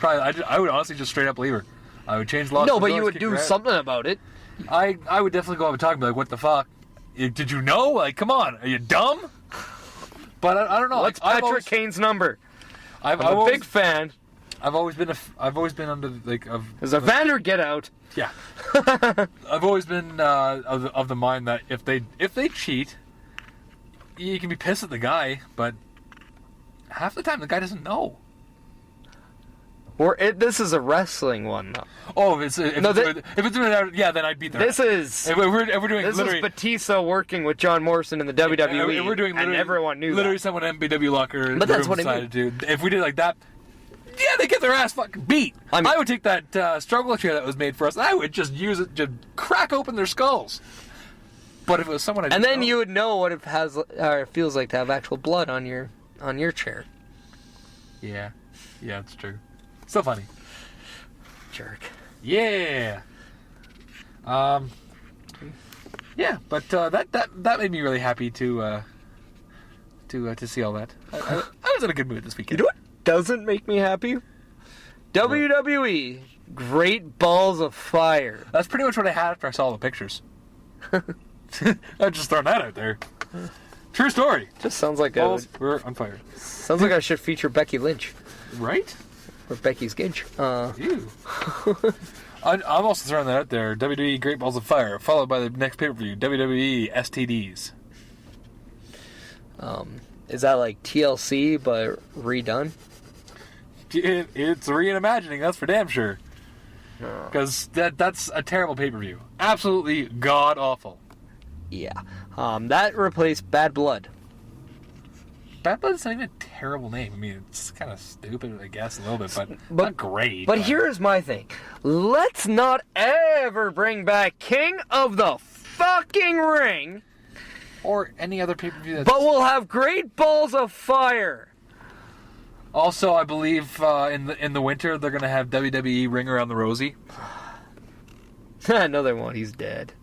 I would honestly just straight up leave her. I would change laws. No, but you would do something about it. I would definitely go up and talk and be like, what the fuck? Did you know? Like, come on. Are you dumb? But I don't know. What's Patrick Kane's number? I'm a big fan. I've always been under There's a Vander, get out. Yeah. I've always been of the mind that if they cheat, you can be pissed at the guy, but half the time the guy doesn't know. This is a wrestling one, though. Oh, if it's doing yeah, then I'd beat them. If we're doing this is Batista working with John Morrison in the WWE. If we're doing and everyone knew literally that. someone MBW locker. But that's what I mean. To. If we did like that, yeah, they get their ass fucking beat. I would take that struggle chair that was made for us, and I would just use it to crack open their skulls. But if it was someone I didn't know, you would know what it has or it feels like to have actual blood on your chair. Yeah, it's true. So funny. Jerk. Yeah. Yeah, but that made me really happy to see all that. I was in a good mood this weekend. You know what doesn't make me happy? WWE Great Balls of Fire. That's pretty much what I had after I saw all the pictures. I'm just throwing that out there. True story. Just sounds like Balls were on fire. Sounds like I should feature Becky Lynch. Right? Or Becky's Gage. Ew. I'm also throwing that out there. WWE Great Balls of Fire, followed by the next pay-per-view, WWE STDs. Is that like TLC but redone? It's reimagining, that's for damn sure. Because that's a terrible pay-per-view. Absolutely god-awful. Yeah. That replaced Bad Blood. Bad Blood's not even a terrible name. I mean, it's kind of stupid, I guess, a little bit, but not great. But here's my thing. Let's not ever bring back King of the fucking Ring. Or any other pay-per-view that's... But we'll have Great Balls of Fire. Also, I believe in the winter, they're going to have WWE Ring Around the Rosie. Another one, he's dead.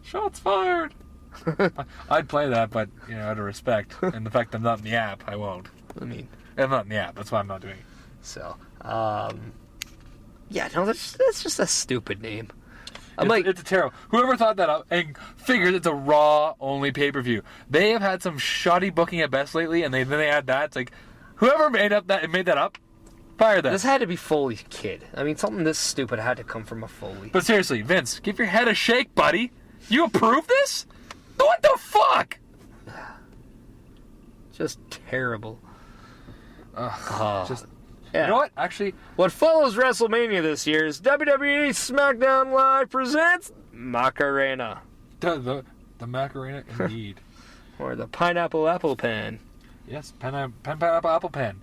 Shots fired. I'd play that, but out of respect and the fact that I'm not in the app, I won't. I mean, I'm not in the app. That's why I'm not doing it. So, yeah, no, that's just a stupid name. It's a terrible. Whoever thought that up and figured it's a Raw only pay-per-view. They have had some shoddy booking at best lately, and then they add that. It's like, whoever made that up, fire them. This had to be Foley's kid. I mean, something this stupid had to come from a Foley. But seriously, Vince, give your head a shake, buddy. You approve this? What the fuck? Just terrible. Just. Yeah. You know what? Actually, what follows WrestleMania this year is WWE SmackDown Live presents Macarena. The Macarena, indeed. Or the Pineapple Apple Pan. Yes, pineapple apple pan.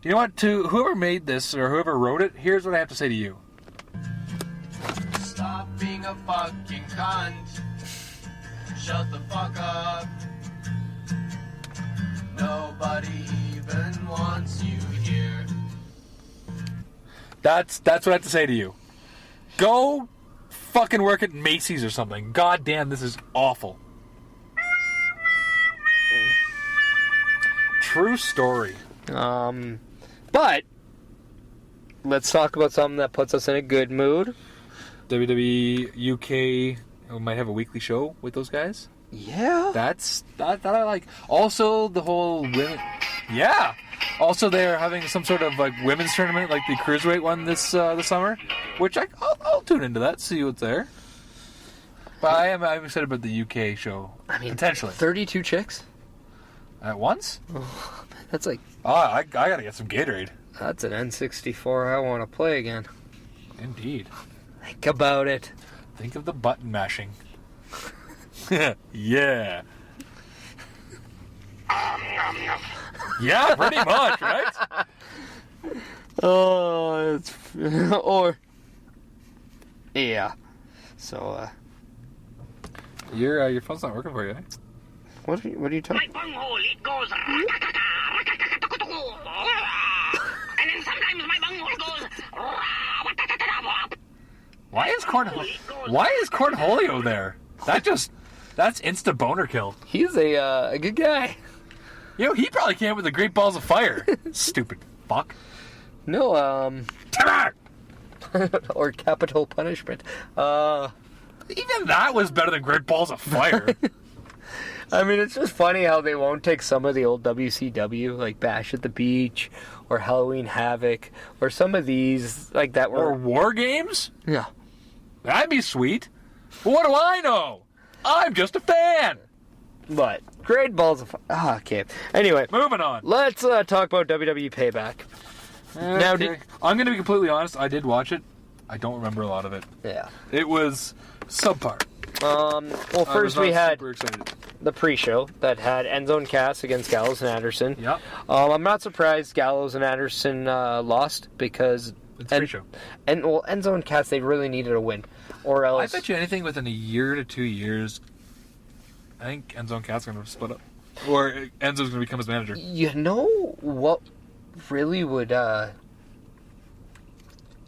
You know what? To whoever made this or whoever wrote it, here's what I have to say to you. Stop being a fucking cunt. Shut the fuck up. Nobody even wants you here. That's what I have to say to you. Go fucking work at Macy's or something. God damn, this is awful. True story. But let's talk about something that puts us in a good mood. WWE UK might have a weekly show with those guys. Yeah. That I like. Also, the whole women. Yeah. Also, they're having some sort of like women's tournament, like the cruiserweight one this summer, which I'll tune into that, see what's there. But I'm excited about the UK show. I mean, potentially 32 chicks at once. Oh, that's like. Oh, I gotta get some Gatorade. That's an N64 I want to play again. Indeed. Think about it. Think of the button mashing. Yeah. Yeah, pretty much, right? Oh, it's or yeah. So your phone's not working for you, eh? What are you talking? My bunghole, it goes and then sometimes my bunghole goes Why is Cornholio there? That's insta boner kill. He's a good guy. He probably came with the great balls of fire. Stupid fuck. No, Timber! or capital punishment. Even that was better than great balls of fire. I mean, it's just funny how they won't take some of the old WCW, like Bash at the Beach, or Halloween Havoc, or some of these, like that were... Or War Games? Yeah. That'd be sweet. But what do I know? I'm just a fan. But, great balls of... okay. Anyway. Moving on. Let's talk about WWE Payback. Okay. Now, I'm going to be completely honest. I did watch it. I don't remember a lot of it. Yeah. It was subpar. Well, first we had super excited. the pre-show that had Enzo and Cass against Gallows and Anderson. Yep. I'm not surprised Gallows and Anderson lost because... It's a pre-show. And, well, Enzo and Cass, they really needed a win. Or else... I bet you anything within a year to 2 years, I think Enzo and Cass are going to split up. Or Enzo's going to become his manager. You know what really would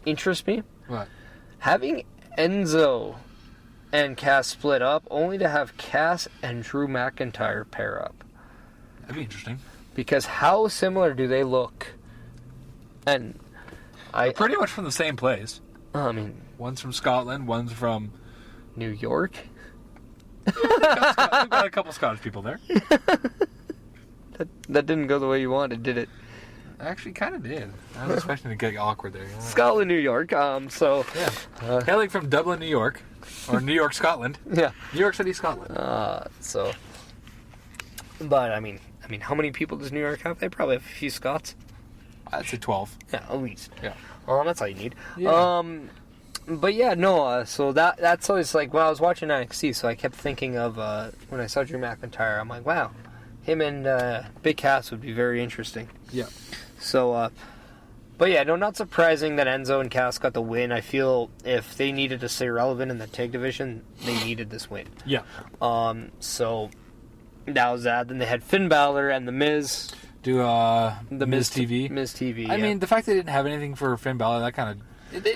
interest me? What? Having Enzo and Cass split up, only to have Cass and Drew McIntyre pair up. That'd be interesting. Because how similar do they look? And They're pretty much from the same place. I mean, One's from Scotland, one's from... New York? We've got a couple Scottish people there. That didn't go the way you wanted, did it? Actually, kind of did. I was expecting to get awkward there. Scotland, New York. So Yeah. Hailing from Dublin, New York. Or New York, Scotland. yeah. New York City, Scotland. But I mean, how many people does New York have? They probably have a few Scots. I'd say 12. Yeah, at least. Yeah. That's all you need. Yeah. But yeah, no. So that's always like when I was watching NXT. So I kept thinking of when I saw Drew McIntyre. I'm like, wow, him and Big Cass would be very interesting. Yeah. So, but yeah, no, not surprising that Enzo and Cass got the win. I feel if they needed to stay relevant in the tag division, they needed this win. Yeah. So that was that. Then they had Finn Balor and The Miz. Do The Miz TV. Miz TV. I yeah. mean, the fact they didn't have anything for Finn Balor, that kind of...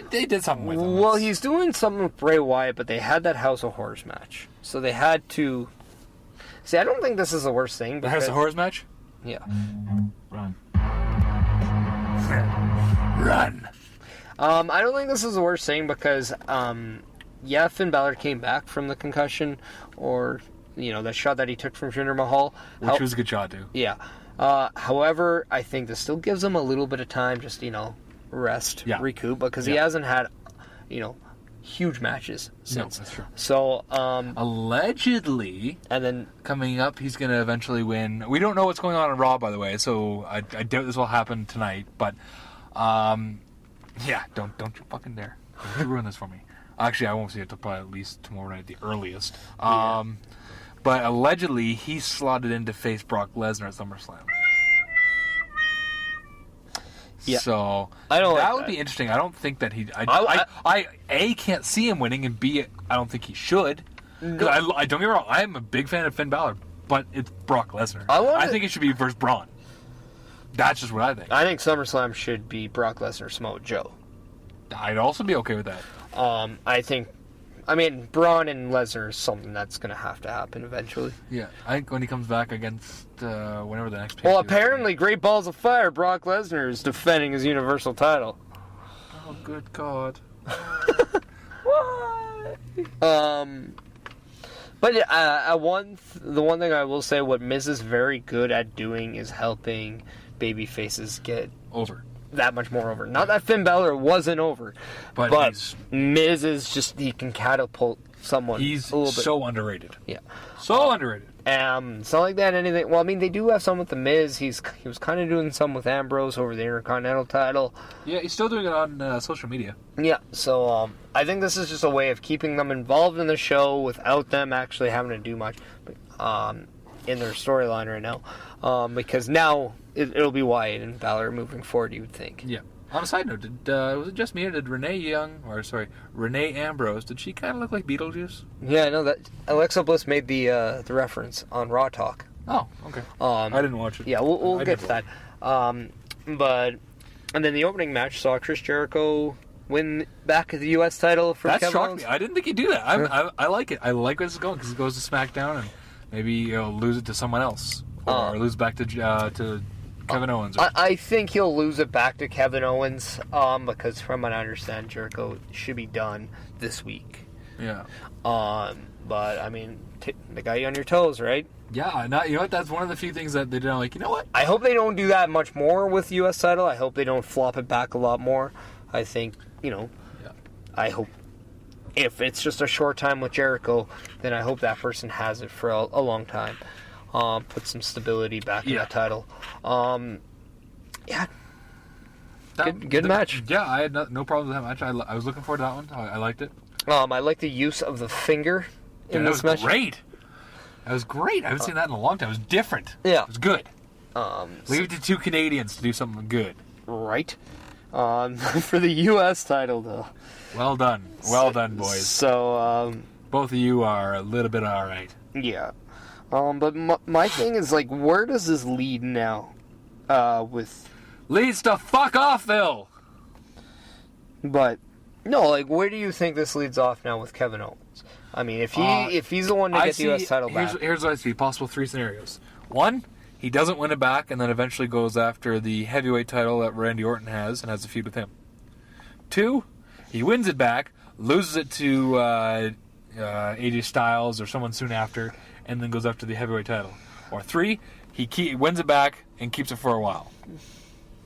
They did something with him. Well, he's doing something with Bray Wyatt, but they had that House of Horrors match. So they had to... See, I don't think this is the worst thing. The House of Horrors match? Yeah. Run. Run. I don't think this is the worst thing because, yeah, Finn Balor came back from the concussion or, that shot that he took from Jinder Mahal. Which was a good shot, too. Yeah. However, I think this still gives him a little bit of time just, rest, recoup, because he hasn't had, huge matches since. No, that's true. So, allegedly, and then coming up, he's going to eventually win. We don't know what's going on in Raw, by the way, so I doubt this will happen tonight, but, yeah, don't you fucking dare. Don't you ruin this for me. Actually, I won't see it till probably at least tomorrow night at the earliest. But allegedly, he slotted in to face Brock Lesnar at SummerSlam. Yeah. So that would be interesting. I don't think that he. I A, can't see him winning, and B, I don't think he should. Because I don't get me wrong. I am a big fan of Finn Balor, but it's Brock Lesnar. I think it should be versus Braun. That's just what I think. I think SummerSlam should be Brock Lesnar, Samoa Joe. I'd also be okay with that. Braun and Lesnar is something that's going to happen eventually. Yeah, I think when he comes back against whenever the next. Well, apparently, Great Balls of Fire, Brock Lesnar is defending his Universal title. Oh, good God. What? But the one thing I will say, what Miz is very good at doing is helping baby faces get over. That much more over. Not that Finn Balor wasn't over, but Miz is just, he can catapult someone. He's a little bit. so underrated. Yeah. So underrated. It's not like that anything. Well, they do have some with the Miz. He was kind of doing some with Ambrose over the Intercontinental title. Yeah, he's still doing it on social media. Yeah, so I think this is just a way of keeping them involved in the show without them actually having to do much in their storyline right now. Because now it'll be Wyatt and Balor moving forward, you would think. Yeah. On a side note, was it just me or did Renee Ambrose, did she kind of look like Beetlejuice? Yeah, I know that. Alexa Bliss made the reference on Raw Talk. Oh, okay. I didn't watch it. Yeah, we'll get to that. And then the opening match saw Chris Jericho win back the U.S. title for That Kevin shocked Owens? me. I didn't think he'd do that. I like it. I like where this is going because it goes to SmackDown and maybe he'll lose it to someone else or lose back to Kevin Owens. I think he'll lose it back to Kevin Owens because from what I understand, Jericho should be done this week. Yeah. But, I mean, they got you on your toes, right? Yeah, you know what? That's one of the few things that they did. I'm like, you know what? I hope they don't do that much more with the U.S. title. I hope they don't flop it back a lot more. I think, I hope if it's just a short time with Jericho, then I hope that person has it for a long time. Put some stability back in that title. Good match. Yeah, I had no problem with that match. I was looking forward to that one. I liked it. I like the use of the finger in this match. Great. That was great. I haven't seen that in a long time. It was different. Yeah. It was good. Leave it to two Canadians to do something good. Right. For the U.S. title, though. Well done. Well done, boys. So, both of you are a little bit all right. Yeah. But my thing is, like, where does this lead now? Leads to fuck offville. But, no, like, where do you think this leads off now with Kevin Owens? I mean, if he's the one to get the U.S. title back. Here's what I see. Possible 3 scenarios. 1, he doesn't win it back and then eventually goes after the heavyweight title that Randy Orton has and has a feud with him. 2, he wins it back, loses it to AJ Styles or someone soon after, and then goes after the heavyweight title. Or 3, he wins it back and keeps it for a while.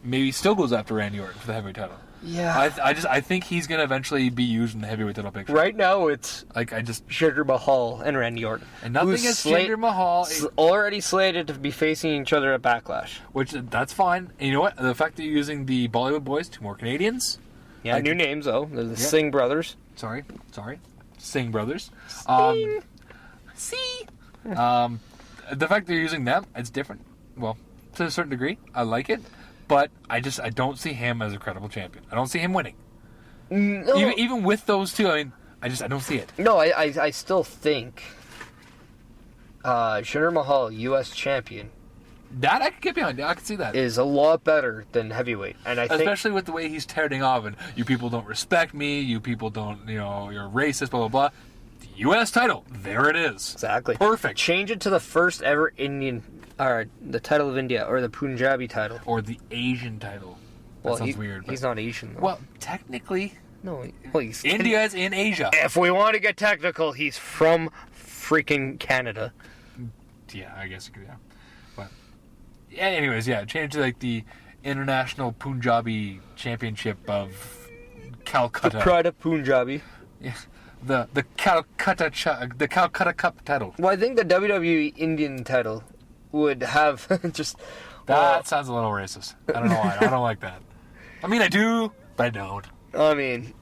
Maybe still goes after Randy Orton for the heavyweight title. Yeah. I think he's gonna eventually be used in the heavyweight title picture. Right now, it's Jinder Mahal and Randy Orton. And nothing against Jinder Mahal. Already slated to be facing each other at Backlash. Which, that's fine. And you know what? The fact that you're using the Bollywood boys, 2 more Canadians. Yeah, new names, though. They're the Singh brothers. Sorry. Singh brothers. See? The fact that you're using them, it's different. Well, to a certain degree, I like it. But I don't see him as a credible champion. I don't see him winning. No. Even with those two, I mean, I don't see it. No, I still think Jinder Mahal, U.S. champion, that I could get behind. I could see that. is a lot better than heavyweight. And I think, especially with the way he's tearing off and you people don't respect me, you people don't, you're racist, blah, blah, blah. The U.S. title, there it is. Exactly. Perfect. Change it to the first ever Indian, or the title of India, or the Punjabi title. Or the Asian title. That sounds weird. He's not Asian, though. Well, technically, no. He's India's in Asia. If we want to get technical, he's from freaking Canada. Yeah, I guess you could, yeah. But, yeah, anyways, change it to, like, the International Punjabi Championship of Calcutta. The Pride of Punjabi. Yeah. The Calcutta Cup title. Well, I think the WWE Indian title would have just... That sounds a little racist. I don't know why. I don't like that. I mean, I do, but I don't. The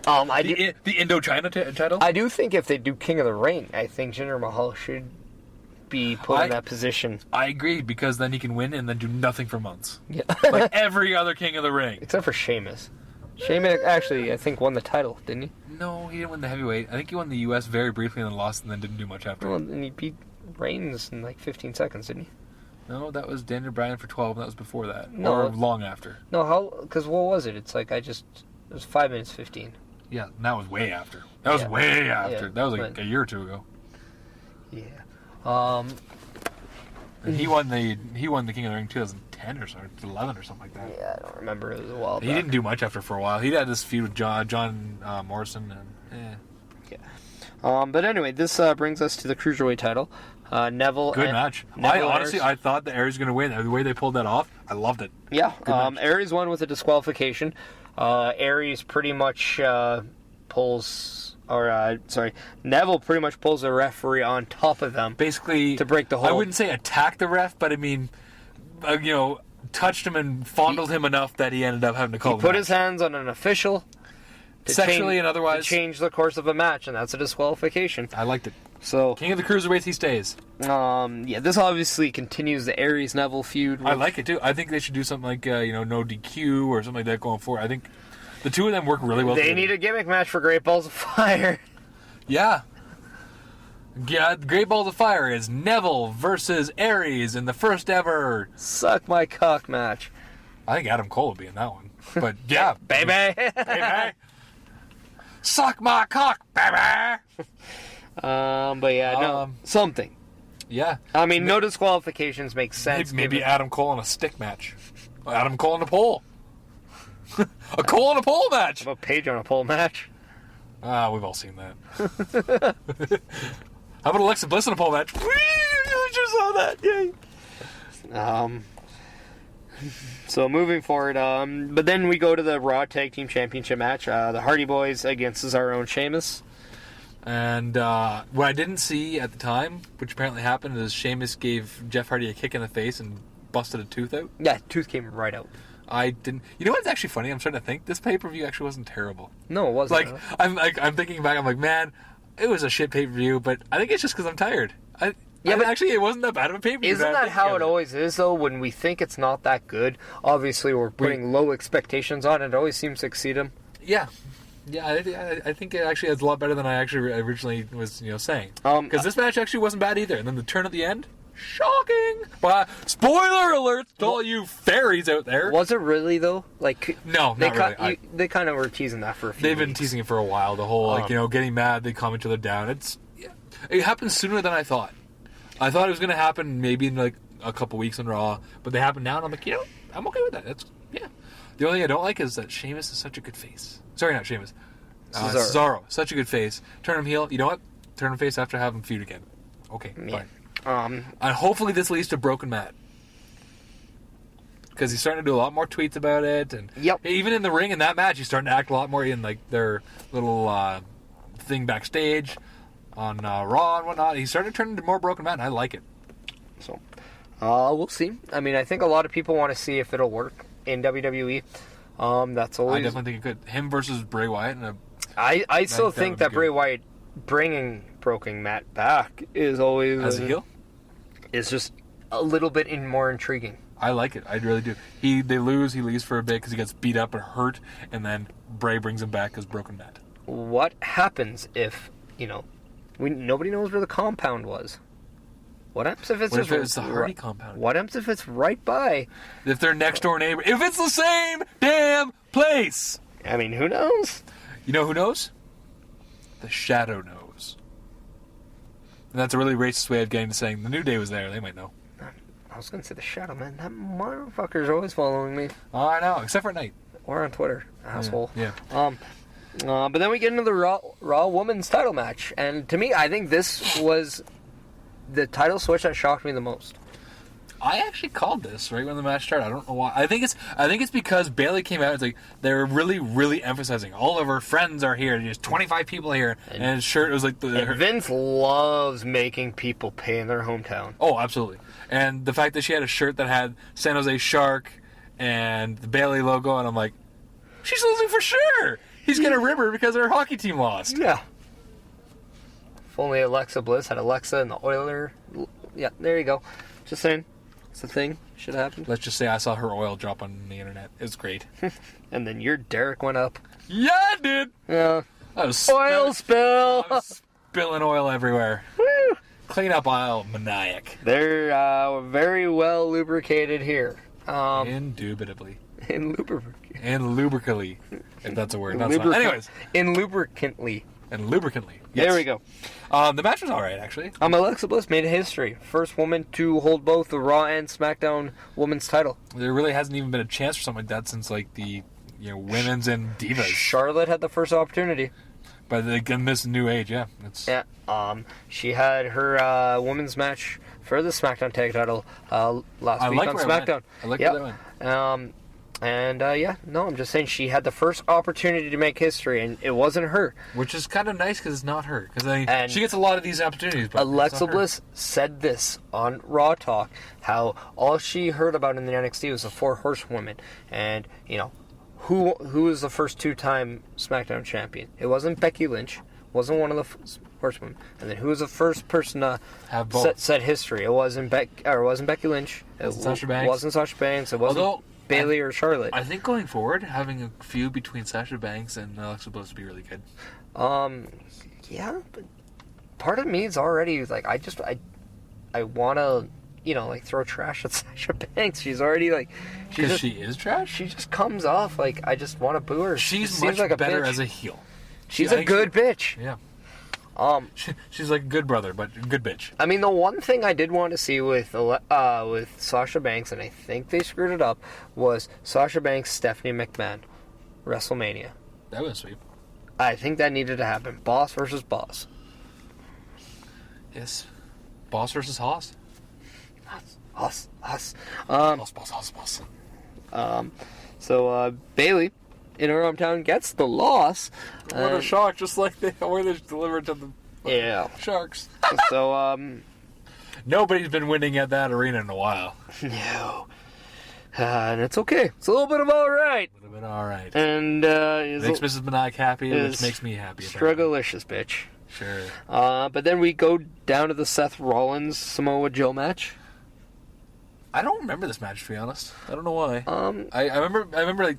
Indochina title? I do think if they do King of the Ring, I think Jinder Mahal should be put in that position. I agree, because then he can win and then do nothing for months. Yeah. Like every other King of the Ring. Except for Sheamus. Sheamus actually, I think, won the title, didn't he? No, he didn't win the heavyweight. I think he won the U.S. very briefly and then lost and then didn't do much after. Well, and he beat Reigns in like 15 seconds, didn't he? No, that was Daniel Bryan for 12, and that was before that. No, or long after. No, how? Because what was it? It's like it was 5 minutes 15. Yeah, and that was way after. That was way after. Yeah, that was like a year or two ago. Yeah. And he won the King of the Ring 2010 or so, 11 or something like that. Yeah, I don't remember. It was a while back. He didn't do much after for a while. He had this feud with John Morrison, and yeah. But anyway, this brings us to the Cruiserweight title. Neville. Good match. I thought the Aries was going to win. The way they pulled that off, I loved it. Yeah. Aries won with a disqualification. Aries pretty much Neville pretty much pulls the referee on top of them. Basically, to break the hold. I wouldn't say attack the ref, but I mean, touched him and fondled him enough that he ended up having to call He put his hands on an official. Sexually and otherwise. To change the course of a match, and that's a disqualification. I liked it. So King of the Cruiserweights, he stays. This obviously continues the Aries Neville feud. I like it too. I think they should do something like no DQ or something like that going forward. I think the two of them work really well. They need a gimmick match for Great Balls of Fire. Yeah. Yeah, Great Balls of Fire is Neville versus Aries in the first ever Suck My Cock match. I think Adam Cole would be in that one. But yeah, baby. baby. Suck my cock, baby. But yeah, no, something. Yeah. I mean, no disqualifications make sense. Maybe Adam Cole in a stick match. Adam Cole in a pole. A Cole in a pole match. How about Paige on a pole match? We've all seen that. How about Alexa Bliss in a pole match? We just saw that. Yay. So moving forward, but then we go to the Raw Tag Team Championship match. The Hardy Boys against Cesaro and Sheamus. And what I didn't see at the time, which apparently happened, is Sheamus gave Jeff Hardy a kick in the face and busted a tooth out. Yeah, tooth came right out. I didn't. You know what's actually funny? I'm starting to think this pay-per-view actually wasn't terrible. No, it wasn't. I'm thinking back. I'm like, man, it was a shit pay-per-view, but I think it's just because I'm tired. But actually, it wasn't that bad of a pay-per-view. Isn't that how it always is, though? When we think it's not that good, obviously we're putting low expectations on it. It always seems to exceed them. Yeah. Yeah, I think it actually is a lot better than I actually originally was, saying. Because this match actually wasn't bad either. And then the turn at the end, shocking! But spoiler alert to all you fairies out there. Was it really, though? No, not really. They kind of were teasing that for a few They've been weeks. teasing it for a while. The whole, getting mad, they calm each other down. It happened sooner than I thought. I thought it was going to happen maybe in a couple weeks on Raw, but they happen now, and I'm like, I'm okay with that. The only thing I don't like is that Sheamus is such a good face. Sorry, not Sheamus. Cesaro. Such a good face. Turn him heel. You know what? Turn him face after having him feud again. Okay, fine. And hopefully this leads to Broken Matt. Because he's starting to do a lot more tweets about it. And even in the ring in that match, he's starting to act a lot more in their little thing backstage on Raw and whatnot. He's starting to turn into more Broken Matt, and I like it. So, we'll see. I mean, I think a lot of people want to see if it'll work in WWE. That's always. I definitely think it could. Him versus Bray Wyatt. I still think that Bray Wyatt bringing Broken Matt back is always as a heel. Is just a little bit more intriguing. I like it. I really do. They lose. He leaves for a bit because he gets beat up and hurt, and then Bray brings him back as Broken Matt. What happens if nobody knows where the compound was? What happens if it's the Hardy compound? What happens if it's right by? If they're next door neighbor? If it's the same damn place? I mean, who knows? You know who knows? The Shadow knows. And that's a really racist way of getting to saying the New Day was there. They might know. I was going to say the Shadow, man. That motherfucker's always following me. Oh, I know. Except for at night. Or on Twitter. Asshole. Yeah. But then we get into the Raw Women's title match. And to me, I think this was the title switch that shocked me the most. I actually called this right when the match started. I don't know why. I think it's because Bayley came out. It's like they're really, really emphasizing all of her friends are here. There's 25 people here, and his shirt was like Vince loves making people pay in their hometown. Oh, absolutely. And the fact that she had a shirt that had San Jose Shark and the Bayley logo, and I'm like, she's losing for sure. He's gonna rip her because her hockey team lost. Yeah. If only Alexa Bliss had Alexa and the Oiler. Yeah, there you go. Just saying. It's a thing. Should have happened. Let's just say I saw her oil drop on the internet. It was great. And then your Derek went up. Yeah, it did. Yeah. I was Oil spill. I was spilling oil everywhere. Woo. Clean up aisle, Maniac. They're very well lubricated here. Indubitably. And lubrically, if that's a word. Anyways. In lubricantly. And lubricantly. Yes. There we go. The match was alright, actually. Alexa Bliss made history. First woman to hold both the Raw and SmackDown women's title. There really hasn't even been a chance for something like that since, the women's and divas. Charlotte had the first opportunity. But in this new age, yeah. She had her women's match for the SmackDown tag title last week on SmackDown. I like where that went. I'm just saying she had the first opportunity to make history, and it wasn't her. Which is kind of nice because it's not her. Because she gets a lot of these opportunities. But Alexa Bliss said this on Raw Talk, how all she heard about in the NXT was the 4 horsewomen. And, who was the first 2-time SmackDown champion? It wasn't Becky Lynch. Wasn't one of the horsewomen. And then who was the first person to set history? It wasn't Becky Lynch. It wasn't Sasha Banks. It wasn't Bayley or Charlotte. I think going forward, having a feud between Sasha Banks and Alexa Bliss would be really good. Yeah, but part of me is already like I want to like throw trash at Sasha Banks. She's already like, Because she is trash? she just comes off like I just want to boo her. She's She much seems like a better bitch. as a heel. She's I a think good bitch. Yeah. Um, She's like a good brother, but a good bitch. I mean, the one thing I did want to see with Sasha Banks, and I think they screwed it up, was Sasha Banks, Stephanie McMahon, WrestleMania. That was sweet. I think that needed to happen. Boss versus boss. Yes. Boss versus Hoss. Us. Boss. So Bailey, in her hometown, gets the loss. What a shock, just like they delivered to the Yeah. Sharks. So, Nobody's been winning at that arena in a while. no. And it's okay. It's a little bit of all right. Would have been alright. And, Makes Mrs. Meniac happy, which is makes me happy. Strugglicious, bitch. Sure. But then we go down to the Seth Rollins Samoa Joe match. I don't remember this match, to be honest. I don't know why. I I remember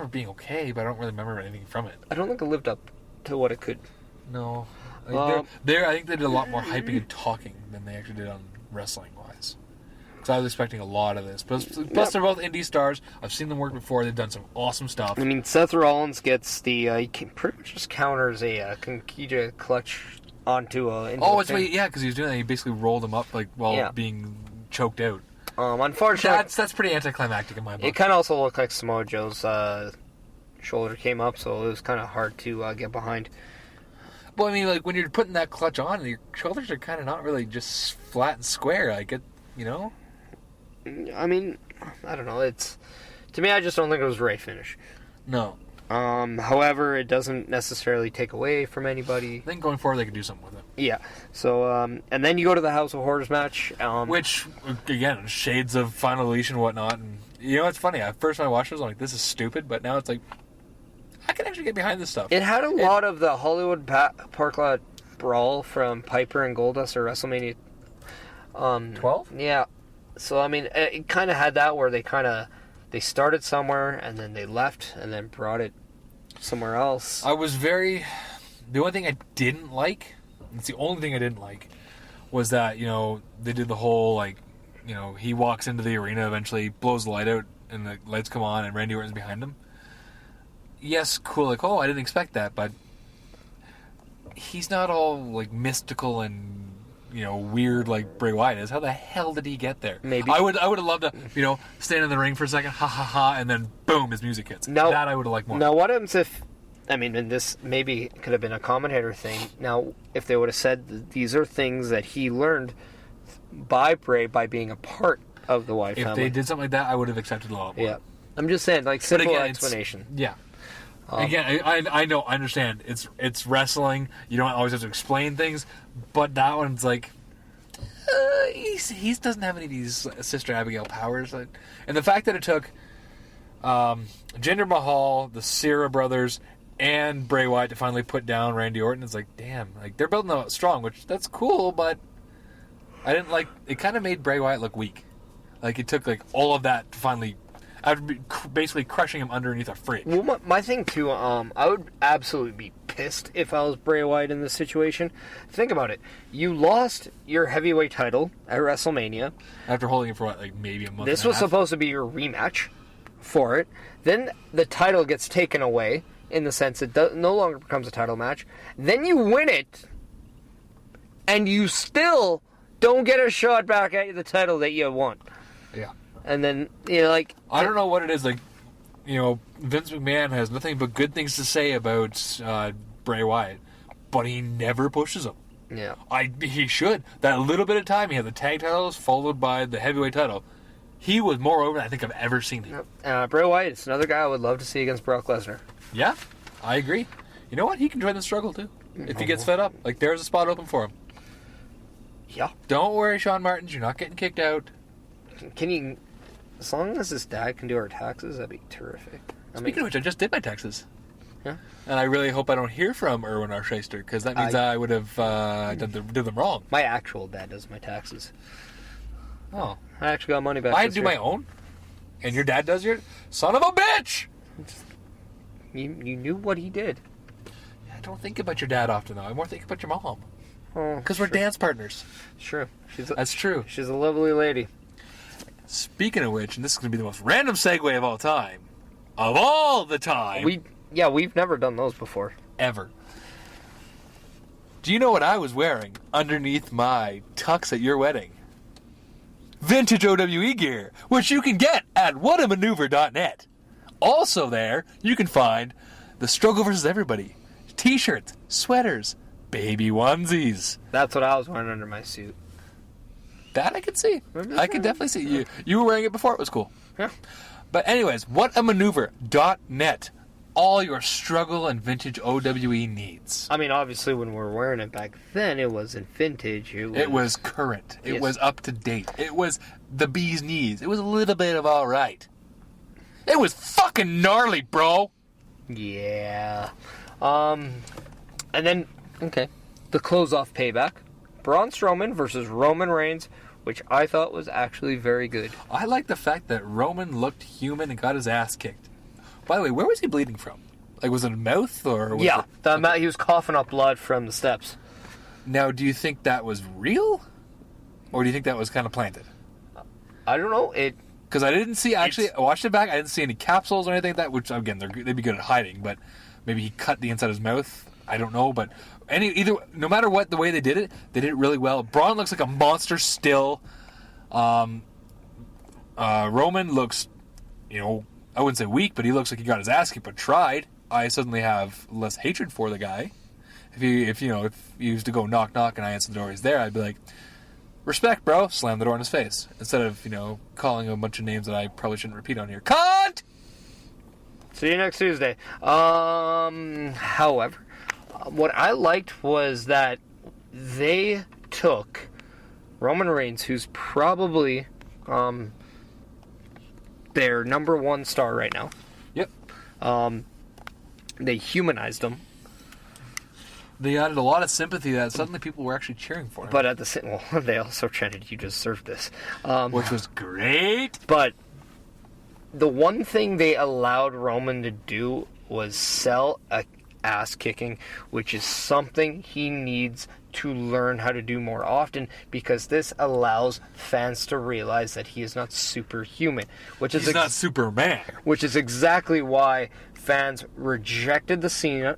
it being okay, but I don't really remember anything from it. don't think it lived up to what it could. No. I think they did a lot more hyping and talking than they actually did on wrestling-wise. Because I was expecting a lot of this. Plus, they're both indie stars. I've seen them work before. They've done some awesome stuff. I mean, Seth Rollins gets the he can pretty much just counters a Kankija clutch onto a. Because he was doing that. He basically rolled him up while being choked out. Unfortunately, That's pretty anticlimactic in my book. it kind of also looked like Samoa Joe's shoulder came up, so it was kind of hard to get behind. Well, I mean, like when you're putting that clutch on, your shoulders are kind of not really just flat and square. Like it, you know. I mean, I don't know. To me, I just don't think it was the right finish. No. However, it doesn't necessarily take away from anybody. I think going forward they could do something with it. Yeah. So, and then you go to the House of Horrors match. Which, again, shades of Final Unleash and whatnot. And, you know, it's funny. At first when I watched it, I was like, this is stupid. But now it's like, I can actually get behind this stuff. It had a lot of the Hollywood park lot brawl from Piper and Goldust or WrestleMania 12? Yeah. So, I mean, it kind of had that where they started somewhere and then they left and then brought it somewhere else. The only thing I didn't like, it's the only thing I didn't like, was that, you know, they did the whole, like, you know, he walks into the arena eventually, blows the light out, and the lights come on, and Randy Orton's behind him. Yes, cool, like, I didn't expect that, but he's not all, like, mystical and, you know, weird like Bray Wyatt is. How the hell did he get there? Maybe. I would have loved to, you know, stand in the ring for a second, ha ha ha, and then boom, his music hits. Now, that I would have liked more. Now, what happens if, I mean, and this maybe could have been a commentator thing. Now, if they would have said that these are things that he learned by Bray by being a part of the Wyatt family. If they did something like that, I would have accepted a lot more. Yeah. I'm just saying, like, simple again, explanation. Yeah. Again, I know, I understand. It's wrestling. You don't always have to explain things, but that one's like, he doesn't have any of these Sister Abigail powers. And the fact that it took Jinder Mahal, the Sierra brothers, and Bray Wyatt to finally put down Randy Orton, is like, damn, like they're building out strong, which that's cool, but I didn't like. It kind of made Bray Wyatt look weak. Like it took like all of that to finally. After basically crushing him underneath a fridge. Well, my thing too, I would absolutely be pissed if I was Bray Wyatt in this situation. Think about it. You lost your heavyweight title at WrestleMania. After holding it for what, like maybe a month. This was supposed to be your rematch for it. Then the title gets taken away in the sense it no longer becomes a title match. Then you win it, and you still don't get a shot back at the title that you won. Yeah. And then, you know, like... I don't know what it is, like, you know, Vince McMahon has nothing but good things to say about Bray Wyatt, but he never pushes him. Yeah. He should. That little bit of time, he had the tag titles followed by the heavyweight title. He was more over than I think I've ever seen him. Bray Wyatt is another guy I would love to see against Brock Lesnar. Yeah, I agree. You know what? He can join the struggle, too. If he gets fed up. Like, there's a spot open for him. Yeah. Don't worry, Shaun Martens. You're not getting kicked out. Can you... As long as his dad can do our taxes, that'd be terrific. Speaking of which, I just did my taxes. Yeah. And I really hope I don't hear from Erwin R. Shyster, because that means I would have did them wrong. My actual dad does my taxes. Oh. I actually got money back. I do my own? And your dad does your... Son of a bitch! You knew what he did. I don't think about your dad often, though. I more think about your mom. Oh, Because we're dance partners. Sure. That's true. She's a lovely lady. Speaking of which, and this is going to be the most random segue of all time. Of all the time. We've never done those before. Ever. Do you know what I was wearing underneath my tux at your wedding? Vintage OWE gear, which you can get at whatamaneuver.net. Also there, you can find the Struggle versus Everybody t-shirts, sweaters, baby onesies. That's what I was wearing under my suit. That I could see. I could definitely see you. You were wearing it before. It was cool. Yeah. But anyways, whatamaneuver.net. All your struggle and vintage OWE needs. I mean, obviously, when we were wearing it back then, it wasn't vintage. It was current. It Yes. was up to date. It was the bee's knees. It was a little bit of all right. It was fucking gnarly, bro. Yeah. And then, okay, the close-off payback. Braun Strowman versus Roman Reigns, which I thought was actually very good. I like the fact that Roman looked human and got his ass kicked. By the way, where was he bleeding from? Like, was it a mouth or? Was Yeah, it... he was coughing up blood from the steps. Now, do you think that was real, or do you think that was kind of planted? I don't know. Because I didn't see, actually, I watched it back, I didn't see any capsules or anything like that, which, again, they'd be good at hiding, but maybe he cut the inside of his mouth. I don't know, but no matter what, the way they did it really well. Braun looks like a monster still. Roman looks, I wouldn't say weak, but he looks like he got his ass kicked, but tried. I suddenly have less hatred for the guy. If he used to go knock knock and I answered the door, he's there, I'd be like, respect, bro. Slam the door in his face instead of calling him a bunch of names that I probably shouldn't repeat on here. Cunt! See you next Tuesday. However, what I liked was that they took Roman Reigns, who's probably their number one star right now. Yep. They humanized him. They added a lot of sympathy that suddenly people were actually cheering for him. But at the same, well, they also chanted, "You deserve this," which was great. But the one thing they allowed Roman to do was sell a ass kicking, which is something he needs to learn how to do more often, because this allows fans to realize that he is not superhuman, which is He's not Superman. Which is exactly why fans rejected the Cena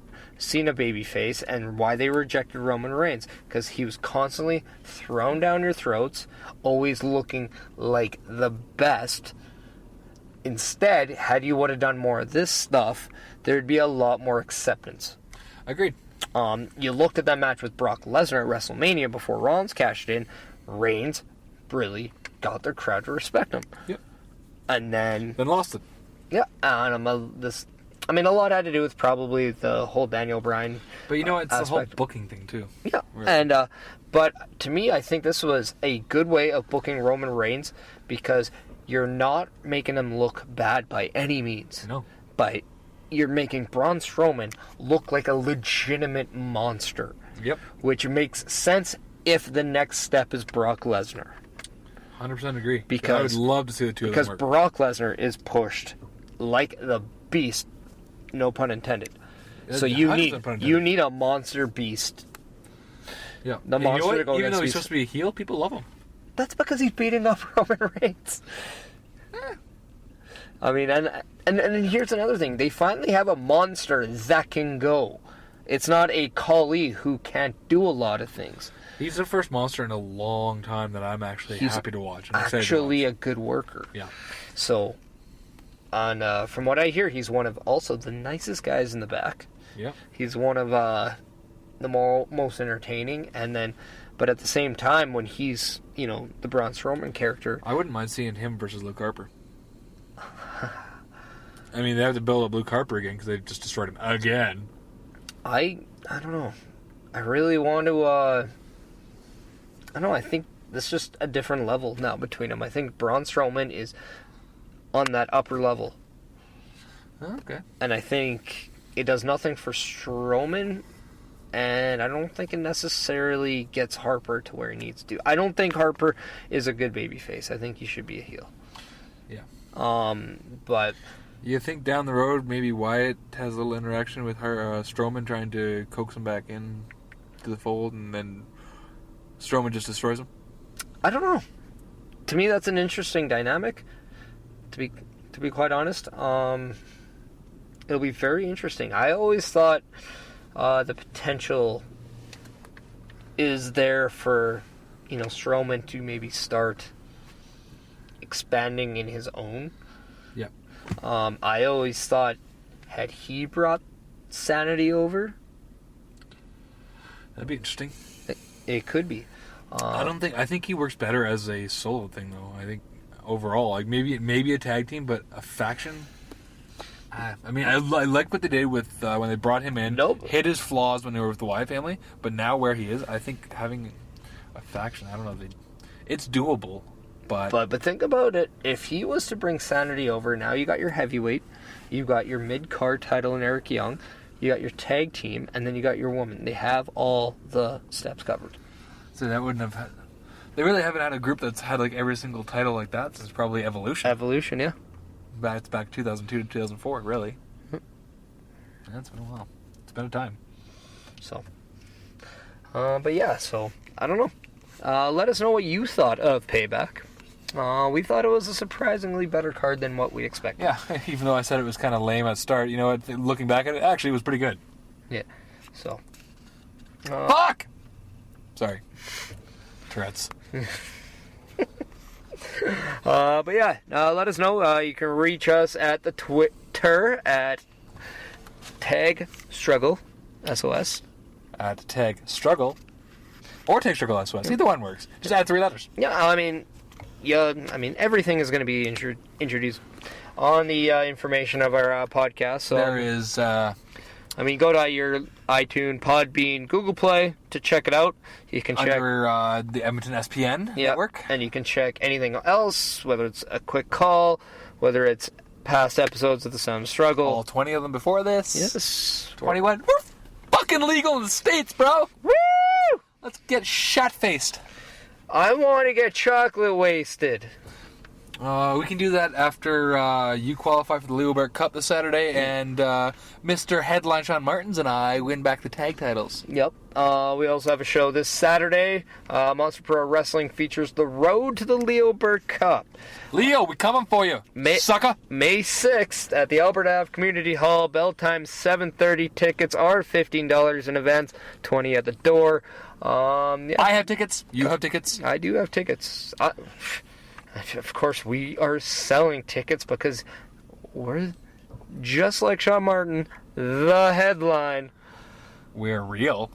babyface and why they rejected Roman Reigns, because he was constantly thrown down your throats, always looking like the best. Instead, had you would have done more of this stuff, there'd be a lot more acceptance. Agreed. You looked at that match with Brock Lesnar at WrestleMania before Rollins cashed in. Reigns really got their crowd to respect him. Yep. And then lost it. Yeah, and a lot had to do with probably the whole Daniel Bryan. But it's aspect. the whole booking thing too. Yeah, Really. and but to me, I think this was a good way of booking Roman Reigns, because you're not making him look bad by any means. No. But you're making Braun Strowman look like a legitimate monster. Yep. Which makes sense if the next step is Brock Lesnar. 100% agree. Because I would love to see the two of them work. Because Brock Lesnar is pushed like the beast, no pun intended. So you need a monster beast. Yeah. The And you know monster what? to go Even against though he's beast. supposed to be a heel, people love him. That's because he's beating up Roman Reigns. I mean, and here's another thing. They finally have a monster that can go. It's not a Khali who can't do a lot of things. He's the first monster in a long time that I'm actually happy to watch. I'm excited to Actually watch. a good worker. Yeah. So, from what I hear, he's one of also the nicest guys in the back. Yeah. He's one of the most entertaining, but at the same time, when he's the Braun Strowman character, I wouldn't mind seeing him versus Luke Harper. I mean, they have to build up Luke Harper again because they've just destroyed him again. I don't know. I really want to. I don't know. I think there's just a different level now between them. I think Braun Strowman is on that upper level, Okay. and I think it does nothing for Strowman. And I don't think it necessarily gets Harper to where he needs to. I don't think Harper is a good babyface. I think he should be a heel. Yeah. But You think down the road maybe Wyatt has a little interaction with her, Strowman trying to coax him back in to the fold, and then Strowman just destroys him? I don't know. To me, that's an interesting dynamic. To be quite honest, it'll be very interesting. I always thought the potential is there for Strowman to maybe start expanding in his own. Yep. I always thought, had he brought Sanity over, That'd be interesting. it could be. I think he works better as a solo thing, though. I think overall, like maybe a tag team, but a faction. I like what they did with when they brought him in. Nope. Hid his flaws when they were with the Wyatt family, but now where he is, I think having a faction, I don't know, it's doable. But think about it. If he was to bring Sanity over, now you got your heavyweight, you got your mid-card title in Eric Young, you got your tag team, and then you got your woman. They have all the steps covered. so that wouldn't have had. They really haven't had a group that's had like every single title like that since probably Evolution. Evolution, yeah. It's back 2002 to 2004, really. That's been a while. It's been a time. So, but yeah, so I don't know. Let us know what you thought of Payback. We thought it was a surprisingly better card than what we expected. Yeah, even though I said it was kind of lame at the start, looking back at it, actually it was pretty good. Yeah. So. Fuck! Sorry. Tourette's. But yeah, let us know. You can reach us at the Twitter at Tag Struggle SOS. At Tag Struggle. Or Tag Struggle SOS. Either one works. Just add 3 letters. Yeah, I mean, everything is going to be introduced on the information of our podcast. So There is, go to your iTunes, Podbean, Google Play to check it out. You can check under the Edmonton SPN network. and you can check anything else, whether it's a quick call, whether it's past episodes of The Sound of Struggle. All 20 of them before this. Yes. 21. We're fucking legal in the States, bro! Woo! Let's get shot-faced. I want to get chocolate wasted. We can do that after you qualify for the Leo Bear Cup this Saturday, and Mr. Headline Shaun Martens and I win back the tag titles. Yep. We also have a show this Saturday. Monster Pro Wrestling features The Road to the Leo Bear Cup. Leo, we coming for you, sucker! May 6th at the Albert Ave Community Hall. Bell time 7:30. Tickets are $15 in advance, $20 at the door. Yeah. I have tickets. You have tickets. I do have tickets. Of course, we are selling tickets because we're just like Shaun Martin, the headline. We're real.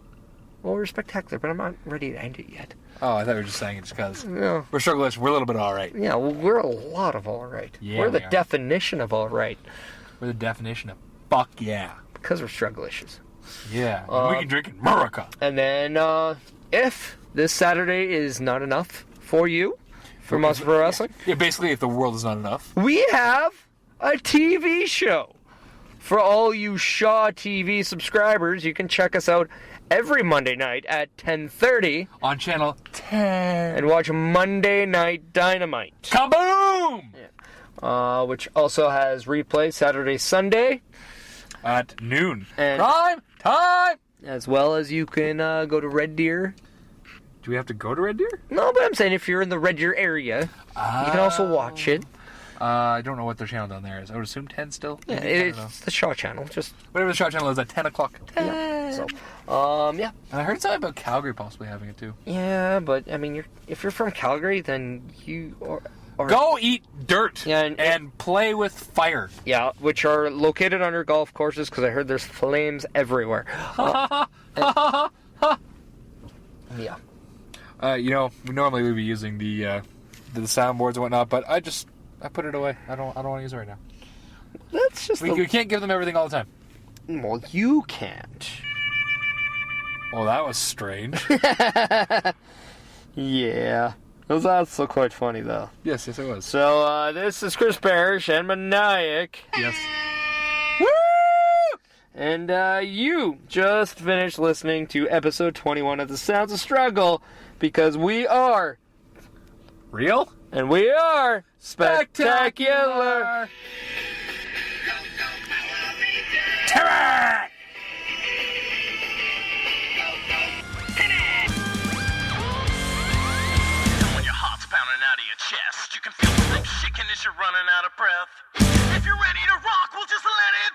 Well, we're spectacular, but I'm not ready to end it yet. Oh, I thought you were just saying it just because. No. We're struggling. We're a little bit all right. Yeah, well, we're a lot of all right. Yeah, we're the we are. definition of all right. We're the definition of fuck yeah. Because we're strugglicious. Yeah. We can drink in America. And then, if this Saturday is not enough for you, for Monster Pro Wrestling, Yeah, basically, if the world is not enough. we have a TV show. For all you Shaw TV subscribers, you can check us out every Monday night at 10:30 On channel 10. and watch Monday Night Dynamite, Kaboom! which also has replay Saturday, Sunday, At noon. And- Prime time! as well as you can go to Red Deer. Do we have to go to Red Deer? No, but I'm saying if you're in the Red Deer area, you can also watch it. I don't know what their channel down there is. I would assume 10 still. Yeah, I don't know. it's the Shaw channel. Just Whatever the shot channel is at 10 o'clock. so, yeah. And I heard something about Calgary possibly having it too. Yeah, but I mean, if you're from Calgary, then you are Go eat dirt Yeah, and play with fire. yeah, which are located under golf courses because I heard there's flames everywhere. Yeah. Normally we'd be using the soundboards and whatnot, but I put it away. I don't want to use it right now. That's just We can't give them everything all the time. well, you can't. Well, that was strange. Yeah. That's also quite funny, though. yes, it was. So, this is Chris Perish and Meniac. Yes. Woo! And, you just finished listening to episode 21 of The Sounds of Struggle because we are, Real? and we are, spectacular! Terror! You can feel the room shaking as you're running out of breath. If you're ready to rock, we'll just let it